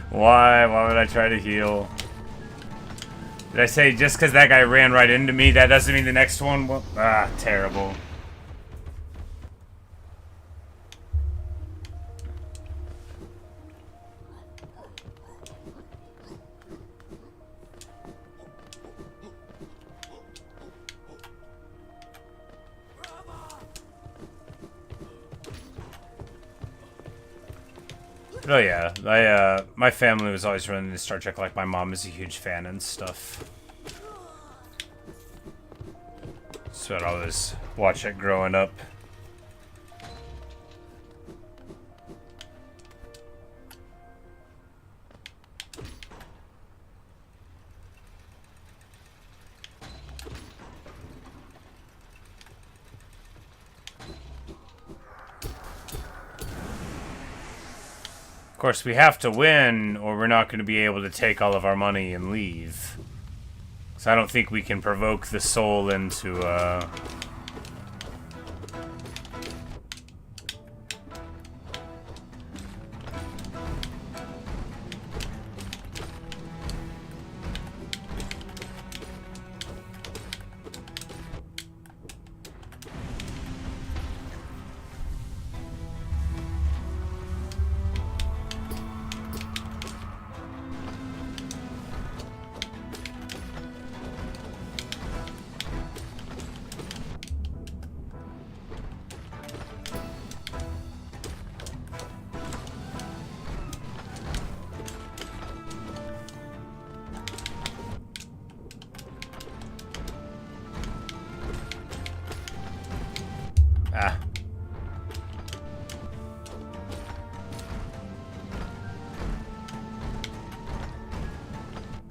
Why? Why would I try to heal? Did I say just because that guy ran right into me, that doesn't mean the next one will... Ah, terrible. Oh yeah, my family was always running the Star Trek. Like, my mom is a huge fan and stuff. So I'd always watch it growing up. Of course, we have to win, or we're not going to be able to take all of our money and leave. So I don't think we can provoke the soul into, Ah.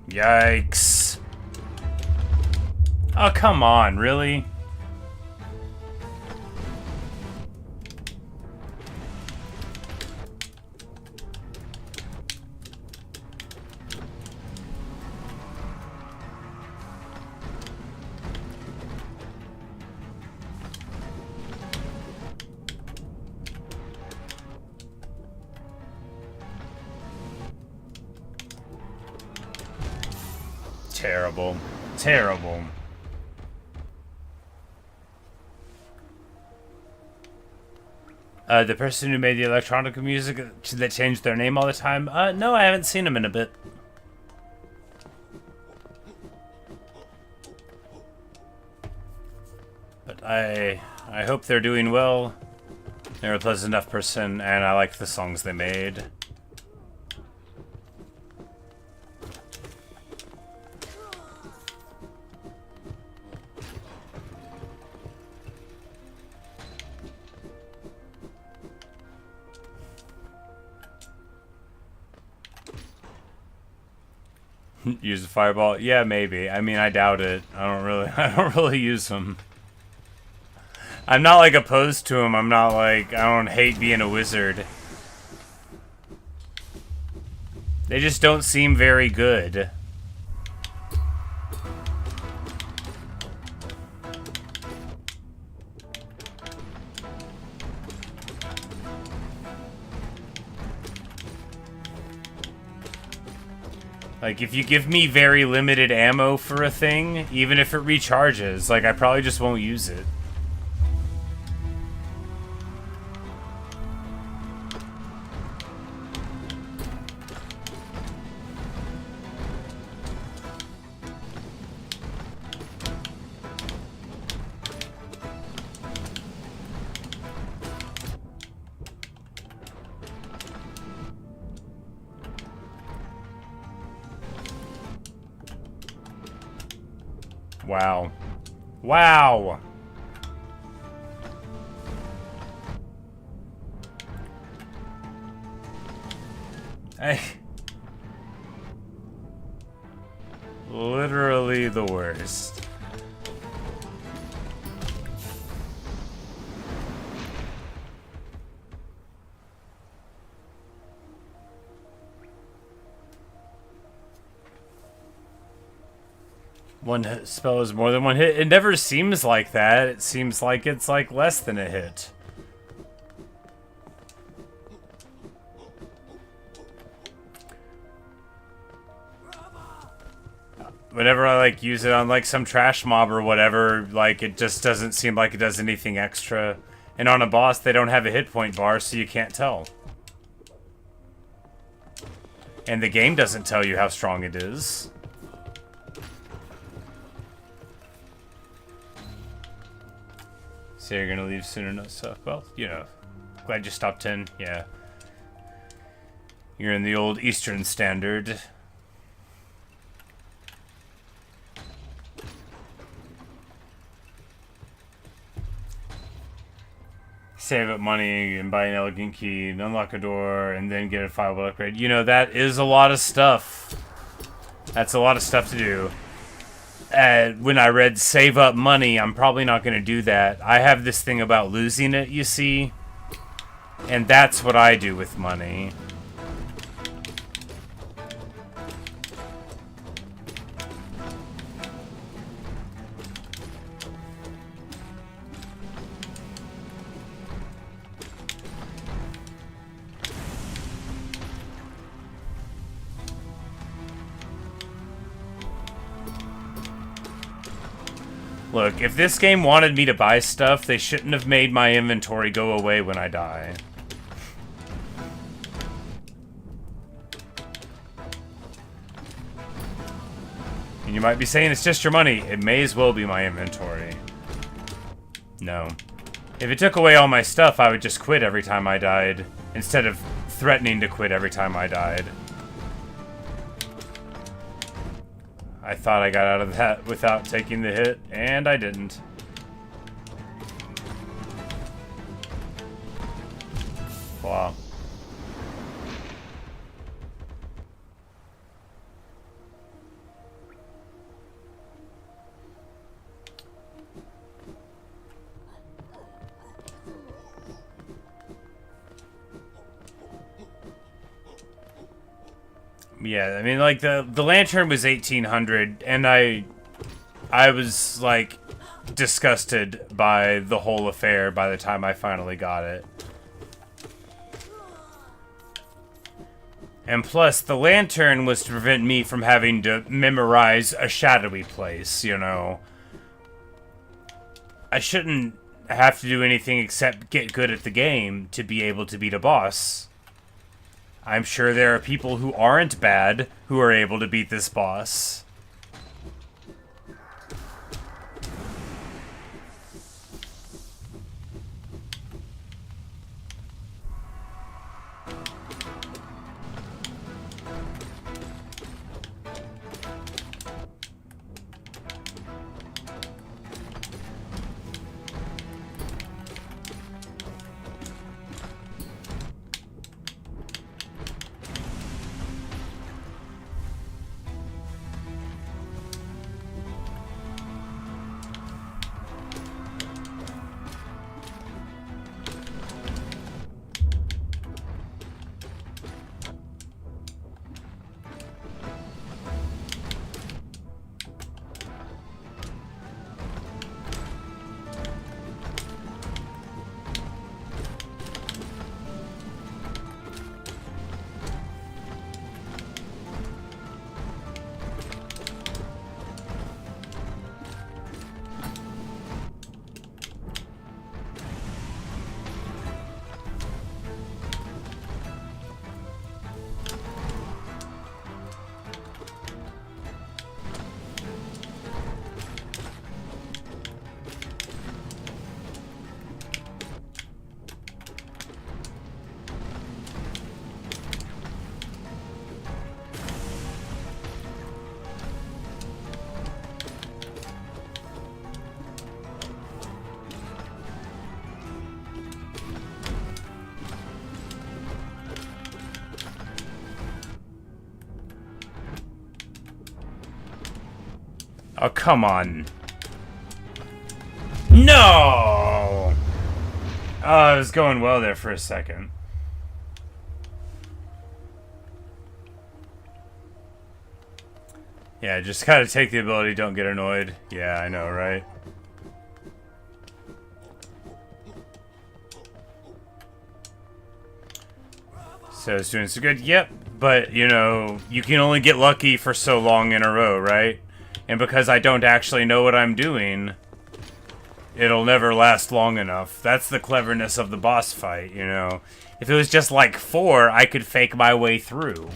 Yikes. Oh, come on, really? Terrible. Terrible. The person who made the electronic music that changed their name all the time? No, I haven't seen him in a bit. But I hope they're doing well. They're a pleasant enough person, and I liked the songs they made. Use a fireball? Yeah, maybe. I mean, I doubt it. I don't really use them. I'm not, like, opposed to them. I'm not, like, I don't hate being a wizard. They just don't seem very good. Like, if you give me very limited ammo for a thing, even if it recharges, like, I probably just won't use it. Wow. Wow! Hey. Literally the worst. One spell is more than one hit. It never seems like that. It seems like it's like less than a hit. Whenever I like use it on like some trash mob or whatever, like it just doesn't seem like it does anything extra. And on a boss, they don't have a hit point bar, so you can't tell. And the game doesn't tell you how strong it is. So you're gonna leave soon enough stuff. Well, you know, glad you stopped in. Yeah. You're in the old Eastern Standard. Save up money and buy an elegant key and unlock a door and then get a 5-level upgrade. You know, that is a lot of stuff. That's a lot of stuff to do. When I read save up money, I'm probably not going to do that. I have this thing about losing it, you see. And that's what I do with money. Look, if this game wanted me to buy stuff, they shouldn't have made my inventory go away when I die. And you might be saying it's just your money. It may as well be my inventory. No. If it took away all my stuff, I would just quit every time I died, instead of threatening to quit every time I died. I thought I got out of that without taking the hit, and I didn't. Wow. Yeah, I mean, like, the lantern was 1800, and I was, like, disgusted by the whole affair by the time I finally got it. And plus, the lantern was to prevent me from having to memorize a shadowy place, you know. I shouldn't have to do anything except get good at the game to be able to beat a boss. I'm sure there are people who aren't bad who are able to beat this boss. Oh, come on. No! Oh, it was going well there for a second. Yeah, just gotta take the ability, don't get annoyed. Yeah, I know, right? So it's doing so good. Yep, but, you know, you can only get lucky for so long in a row, right? And because I don't actually know what I'm doing, it'll never last long enough. That's the cleverness of the boss fight, you know? If it was just like 4, I could fake my way through.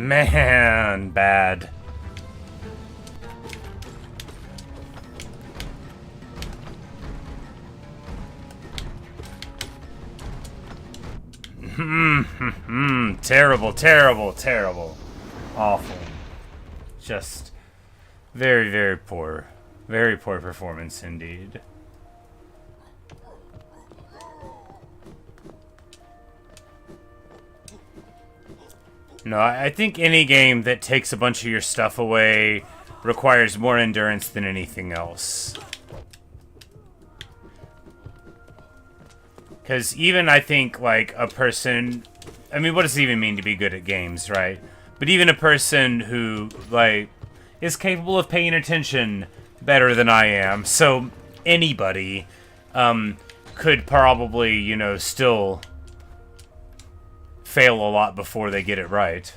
Man, bad. Terrible, terrible, terrible. Awful. Just very, very poor. Very poor performance indeed. No, I think any game that takes a bunch of your stuff away requires more endurance than anything else. Because even I think, like, a person... I mean, what does it even mean to be good at games, right? But even a person who, like, is capable of paying attention better than I am, so anybody could probably, you know, still fail a lot before they get it right.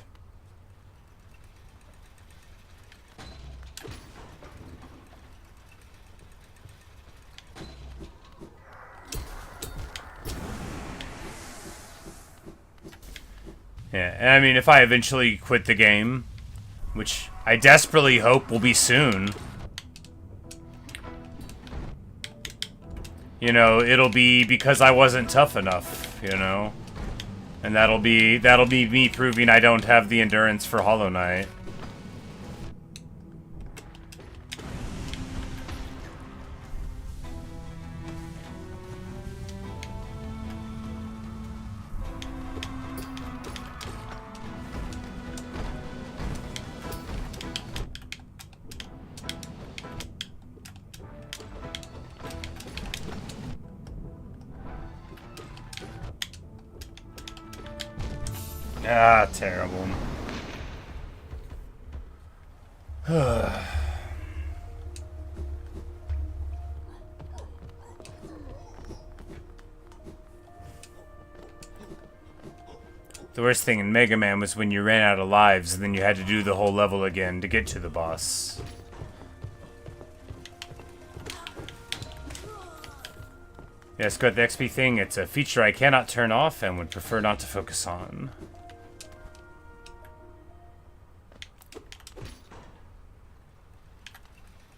Yeah, and I mean, if I eventually quit the game, which I desperately hope will be soon, you know, it'll be because I wasn't tough enough, you know? And that'll be me proving I don't have the endurance for Hollow Knight. Ah, terrible. The worst thing in Mega Man was when you ran out of lives and then you had to do the whole level again to get to the boss. Yes, got the XP thing. It's a feature I cannot turn off and would prefer not to focus on.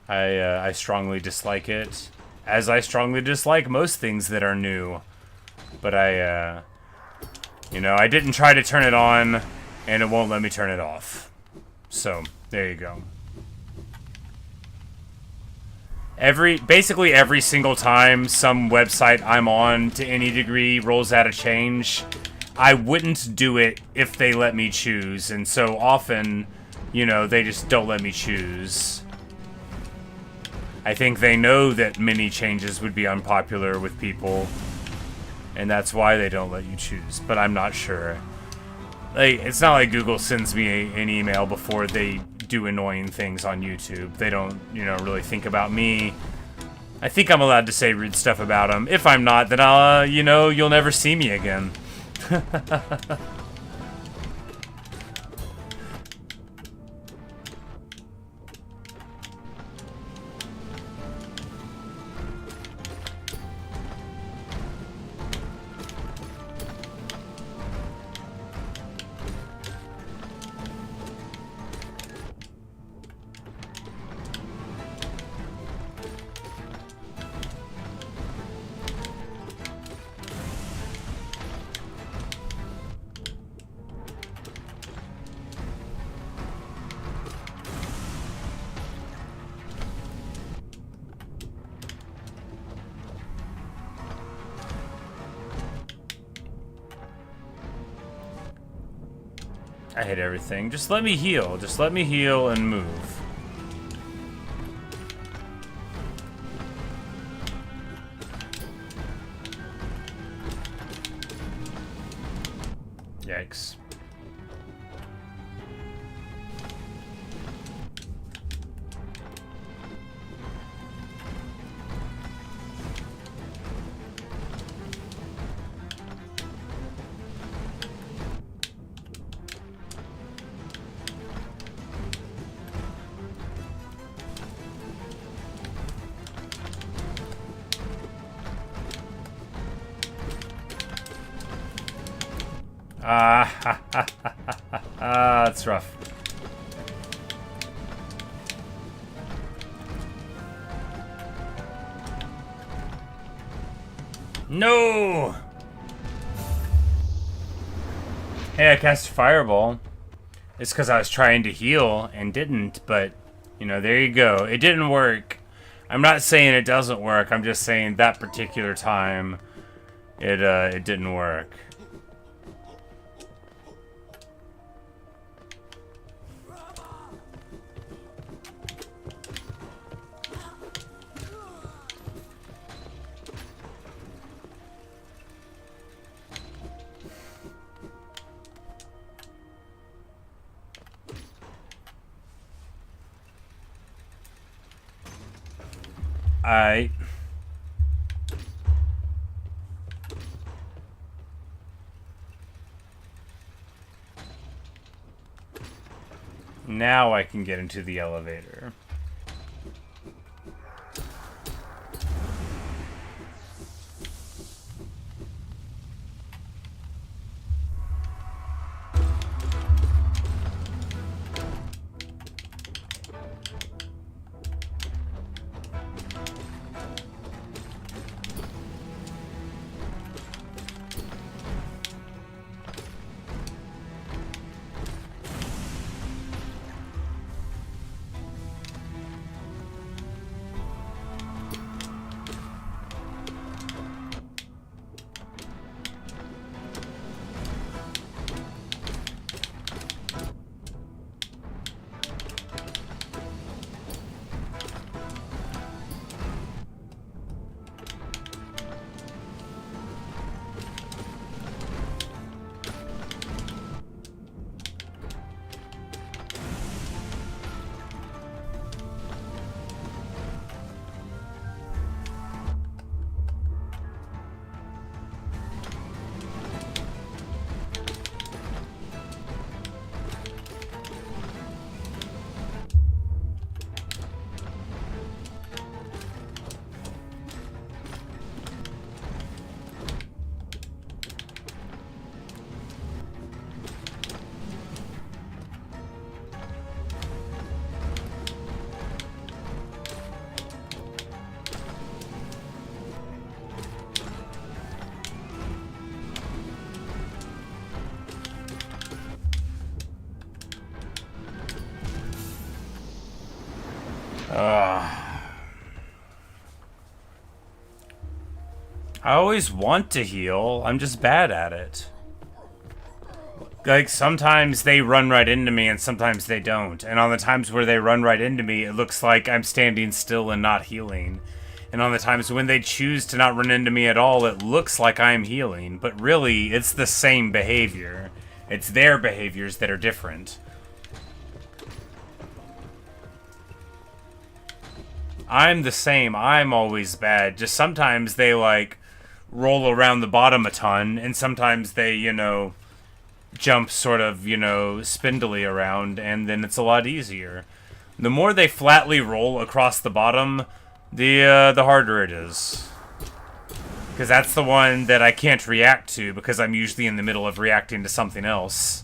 I strongly dislike it, as I strongly dislike most things that are new. But you know, I didn't try to turn it on, and it won't let me turn it off. So, there you go. Basically every single time some website I'm on to any degree rolls out a change, I wouldn't do it if they let me choose, and so often, you know, they just don't let me choose. I think they know that many changes would be unpopular with people, and that's why they don't let you choose, but I'm not sure. Like, it's not like Google sends me an email before they do annoying things on YouTube. They don't, you know, really think about me. I think I'm allowed to say rude stuff about them. If I'm not, then I'll, you know, you'll never see me again. I hate everything. Just let me heal. Just let me heal and move. Yikes. That's rough. No! Hey, I cast Fireball. It's because I was trying to heal and didn't, but, you know, there you go. It didn't work. I'm not saying it doesn't work. I'm just saying that particular time, it didn't work. Now I can get into the elevator. I always want to heal. I'm just bad at it. Like, sometimes they run right into me and sometimes they don't. And on the times where they run right into me, it looks like I'm standing still and not healing. And on the times when they choose to not run into me at all, it looks like I'm healing. But really, it's the same behavior. It's their behaviors that are different. I'm the same. I'm always bad. Just sometimes they, like, roll around the bottom a ton, and sometimes they, you know, jump sort of, you know, spindly around, and then it's a lot easier. The more they flatly roll across the bottom, the harder it is. Because that's the one that I can't react to, because I'm usually in the middle of reacting to something else.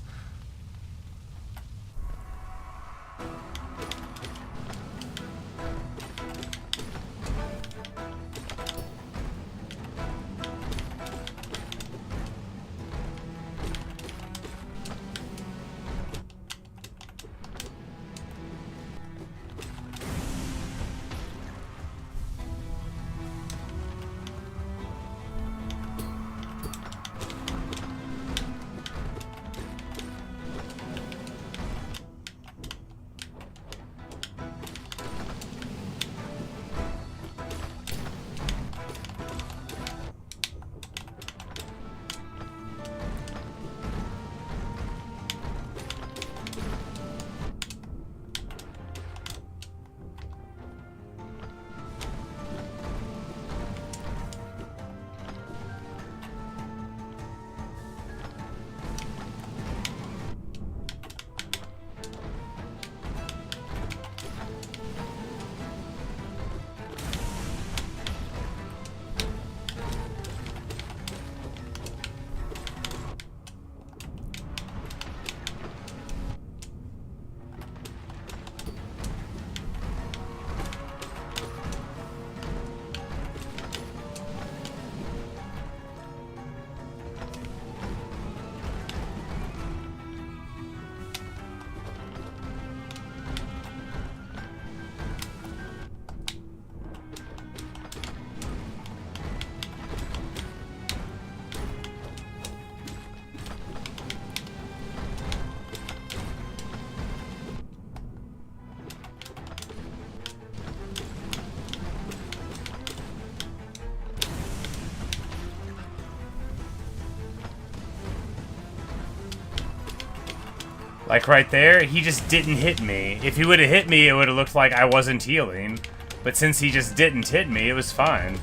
Like right there, he just didn't hit me. If he would have hit me, it would have looked like I wasn't healing. But since he just didn't hit me, it was fine.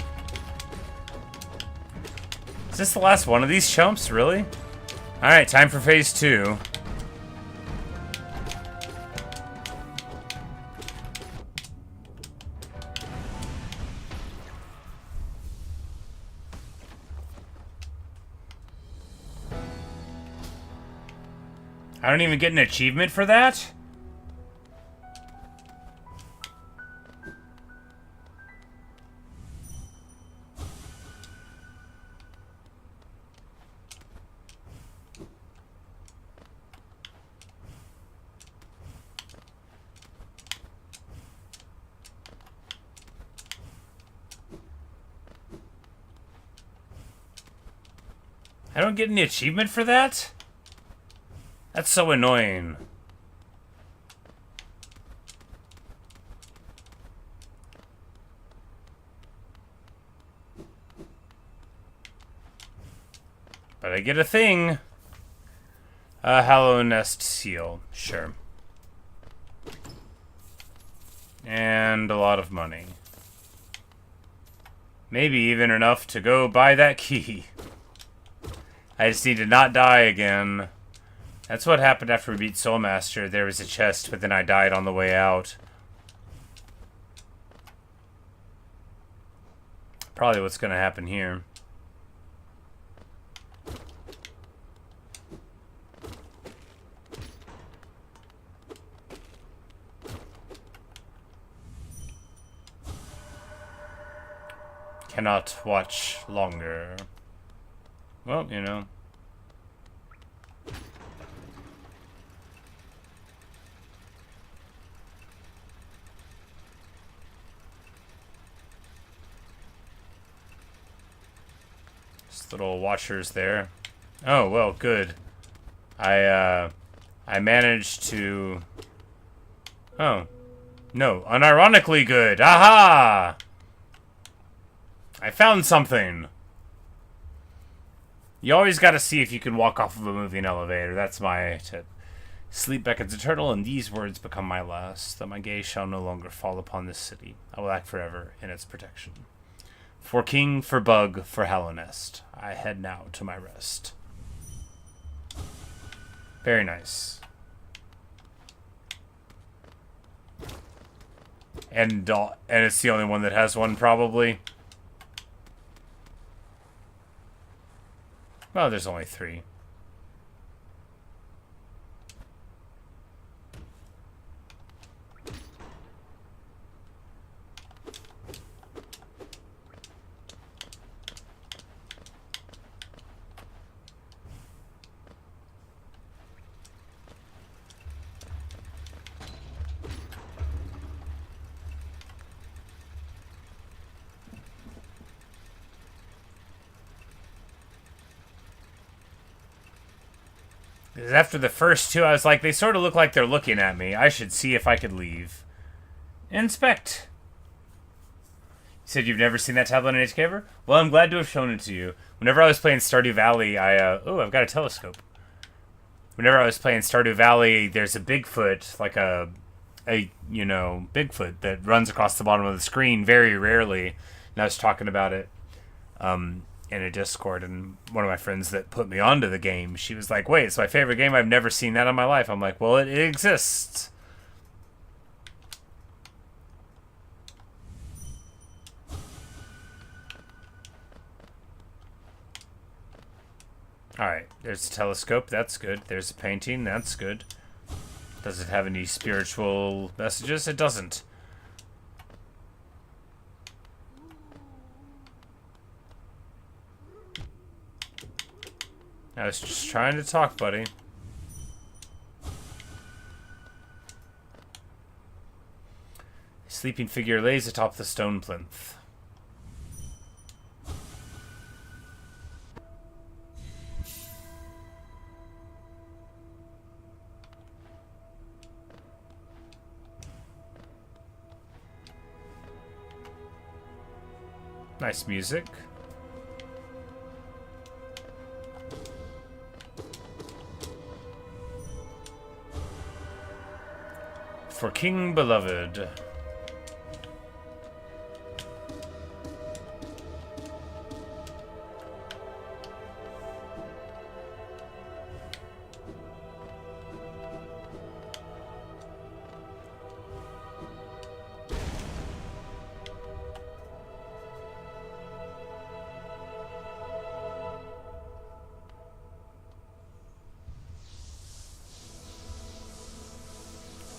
Is this the last one of these chumps, really? Alright, time for phase 2. I don't even get an achievement for that? I don't get any achievement for that? That's so annoying. But I get a thing. A Hallow Nest seal. Sure. And a lot of money. Maybe even enough to go buy that key. I just need to not die again. That's what happened after we beat Soulmaster. There was a chest, but then I died on the way out. Probably what's going to happen here. Cannot watch longer. Well, you know. Just little watchers there. Oh, well, good. I managed to... Oh. No, unironically good. Aha! I found something. You always gotta see if you can walk off of a moving elevator. That's my tip. Sleep beckons eternal, and these words become my last. That my gaze shall no longer fall upon this city. I will act forever in its protection. For king, for bug, for Hallownest. I head now to my rest. Very nice. And it's the only one that has one, probably. Well, there's only 3. After the first 2, I was like, they sort of look like they're looking at me. I should see if I could leave. Inspect. You said you've never seen that tablet in HK ever? Well, I'm glad to have shown it to you. Whenever I was playing Stardew Valley, oh, I've got a telescope. Whenever I was playing Stardew Valley, there's a Bigfoot, like a Bigfoot that runs across the bottom of the screen very rarely. And I was talking about it. In a Discord, and one of my friends that put me onto the game, she was like, wait, it's my favorite game. I've never seen that in my life. I'm like, well, it exists. Alright, there's a telescope. That's good. There's a painting. That's good. Does it have any spiritual messages? It doesn't. I was just trying to talk, buddy. A sleeping figure lays atop the stone plinth. Nice music. For King Beloved.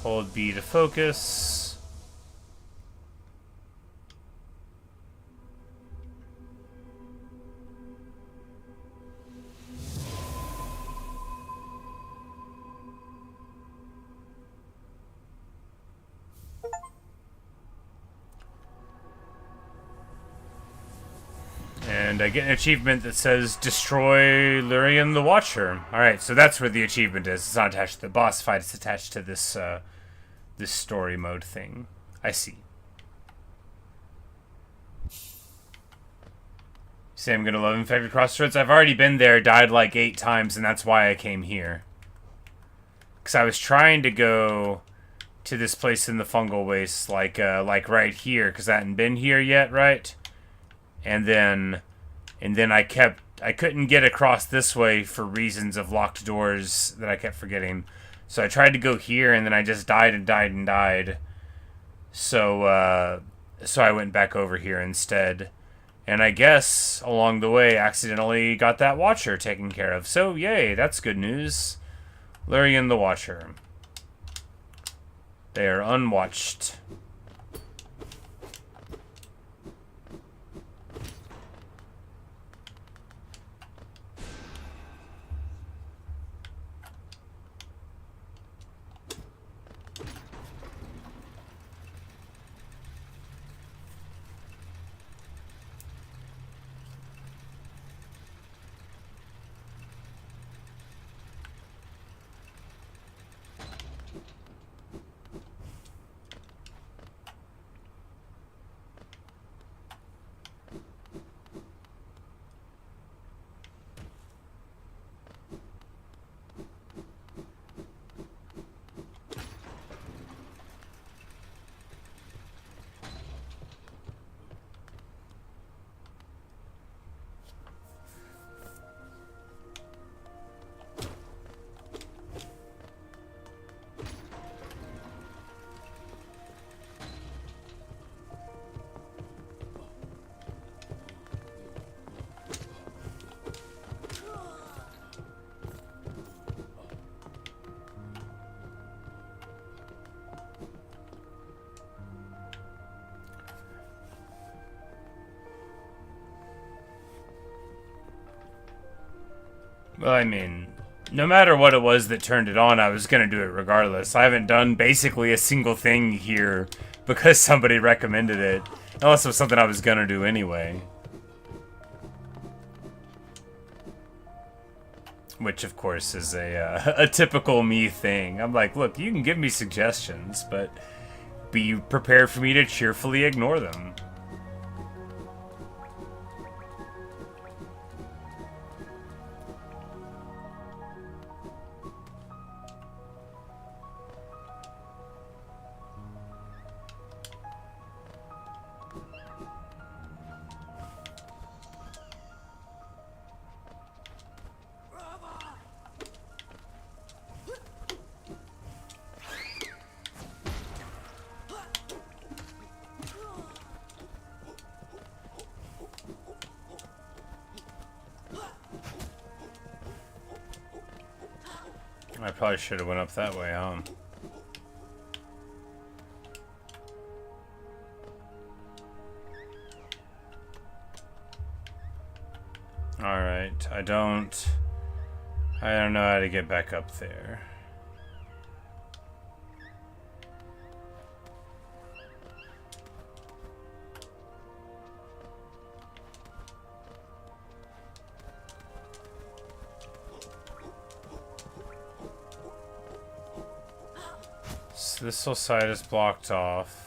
Hold B to focus. And I get an achievement that says destroy Lurian the Watcher. Alright, so that's where the achievement is. It's not attached to the boss fight, it's attached to this this story mode thing. I see. Say I'm gonna love Infected Crossroads. I've already been there, died like 8 times, and that's why I came here. Because I was trying to go to this place in the fungal waste, like right here, because I hadn't been here yet, right? And then I couldn't get across this way for reasons of locked doors that I kept forgetting. So I tried to go here, and then I just died and died and died. So I went back over here instead. And I guess, along the way, accidentally got that Watcher taken care of. So, yay, that's good news. Lurian the Watcher. They are unwatched. Well, I mean, no matter what it was that turned it on, I was gonna do it regardless. I haven't done basically a single thing here because somebody recommended it. Unless it was something I was gonna do anyway. Which, of course, is a typical me thing. I'm like, look, you can give me suggestions, but be prepared for me to cheerfully ignore them. I probably should have went up that way, huh? Alright, I don't know how to get back up there. So this whole side is blocked off.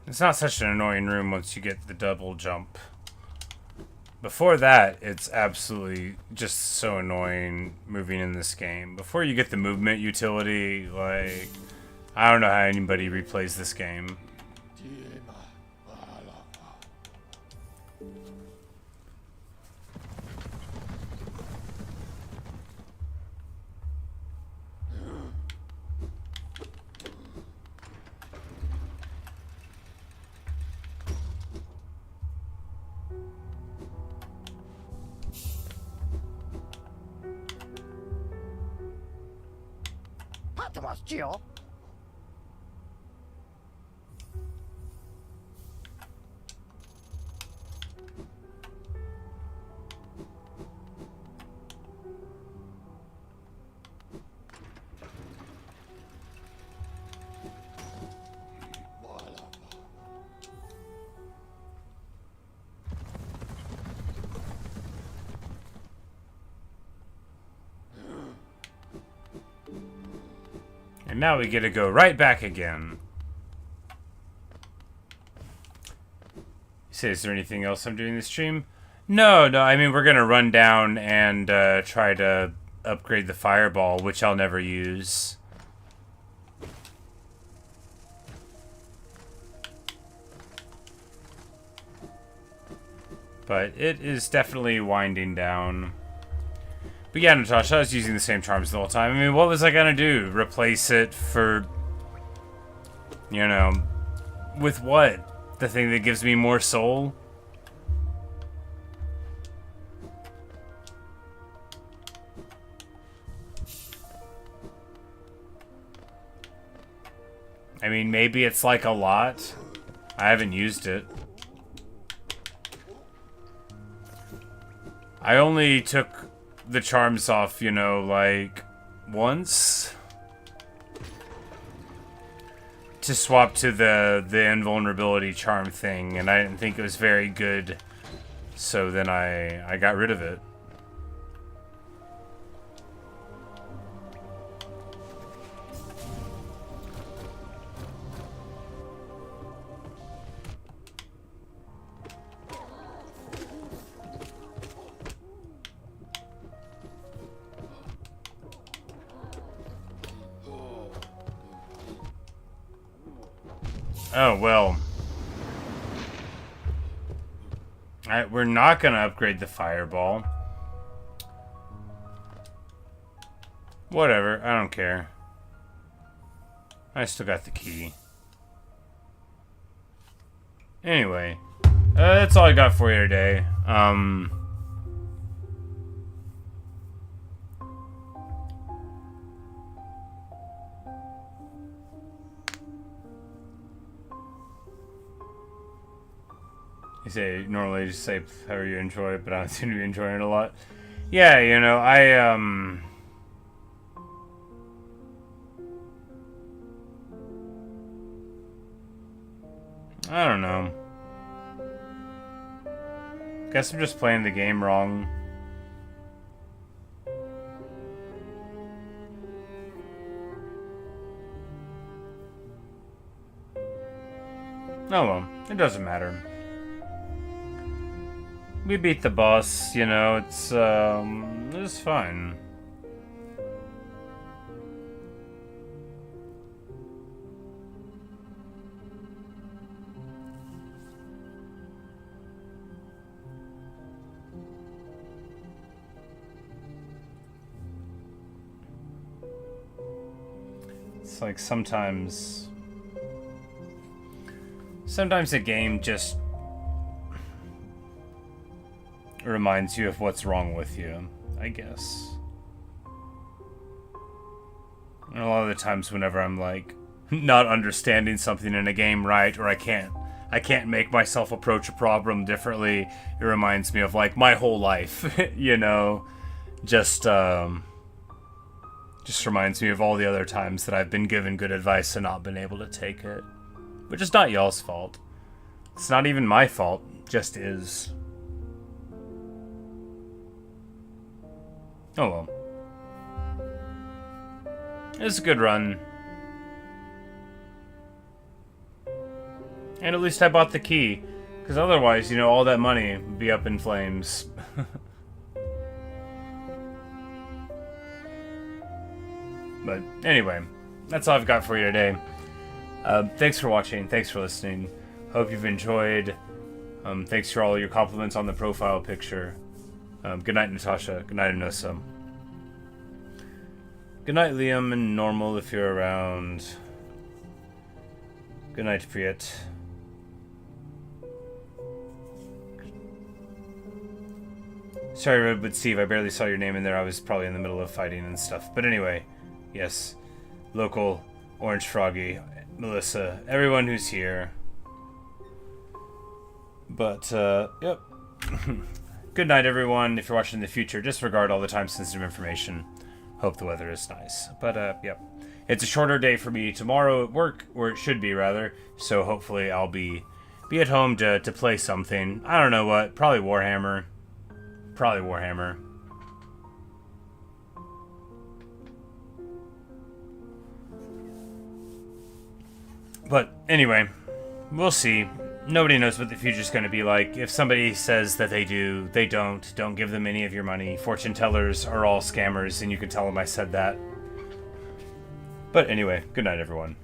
It's not such an annoying room once you get the double jump. Before that, it's absolutely just so annoying moving in this game. Before you get the movement utility, like, I don't know how anybody replays this game. And now we get to go right back again. You say, is there anything else I'm doing this stream? No, I mean, we're going to run down and try to upgrade the fireball, which I'll never use. But it is definitely winding down. But yeah, Natasha, I was using the same charms the whole time. I mean, what was I gonna do? Replace it for... You know... With what? The thing that gives me more soul? I mean, maybe it's like a lot. I haven't used it. I only took the charms off, you know, like, once. To swap to the invulnerability charm thing, and I didn't think it was very good. So then I got rid of it. Oh, well. We're not going to upgrade the fireball. Whatever, I don't care. I still got the key. Anyway, that's all I got for you today. You say, normally just say however you enjoy it, but I don't seem to be enjoying it a lot. Yeah, you know, I don't know. Guess I'm just playing the game wrong. Oh well, it doesn't matter. We beat the boss, you know, it was fine. It's like sometimes a game just reminds you of what's wrong with you, I guess. And a lot of the times whenever I'm like not understanding something in a game right, or I can't make myself approach a problem differently, it reminds me of like my whole life, you know, just reminds me of all the other times that I've been given good advice and not been able to take it. Which is not y'all's fault. It's not even my fault, just is. Oh well. It's a good run. And at least I bought the key. Because otherwise, you know, all that money would be up in flames. But anyway, that's all I've got for you today. Thanks for watching. Thanks for listening. Hope you've enjoyed. Thanks for all your compliments on the profile picture. Good night, Natasha. Good night, Anissa. Good night, Liam and Normal, if you're around. Good night, Priyat. Sorry, Redwood Steve, I barely saw your name in there. I was probably in the middle of fighting and stuff. But anyway, yes. Local, Orange Froggy, Melissa, everyone who's here. But, yep. Good night, everyone. If you're watching in the future, disregard all the time-sensitive information. Hope the weather is nice. But, yep. It's a shorter day for me tomorrow at work, or it should be, rather. So hopefully I'll be at home to play something. I don't know what. Probably Warhammer. Probably Warhammer. But, anyway. We'll see. Nobody knows what the future's going to be like. If somebody says that they do, they don't. Don't give them any of your money. Fortune tellers are all scammers, and you can tell them I said that. But anyway, good night, everyone.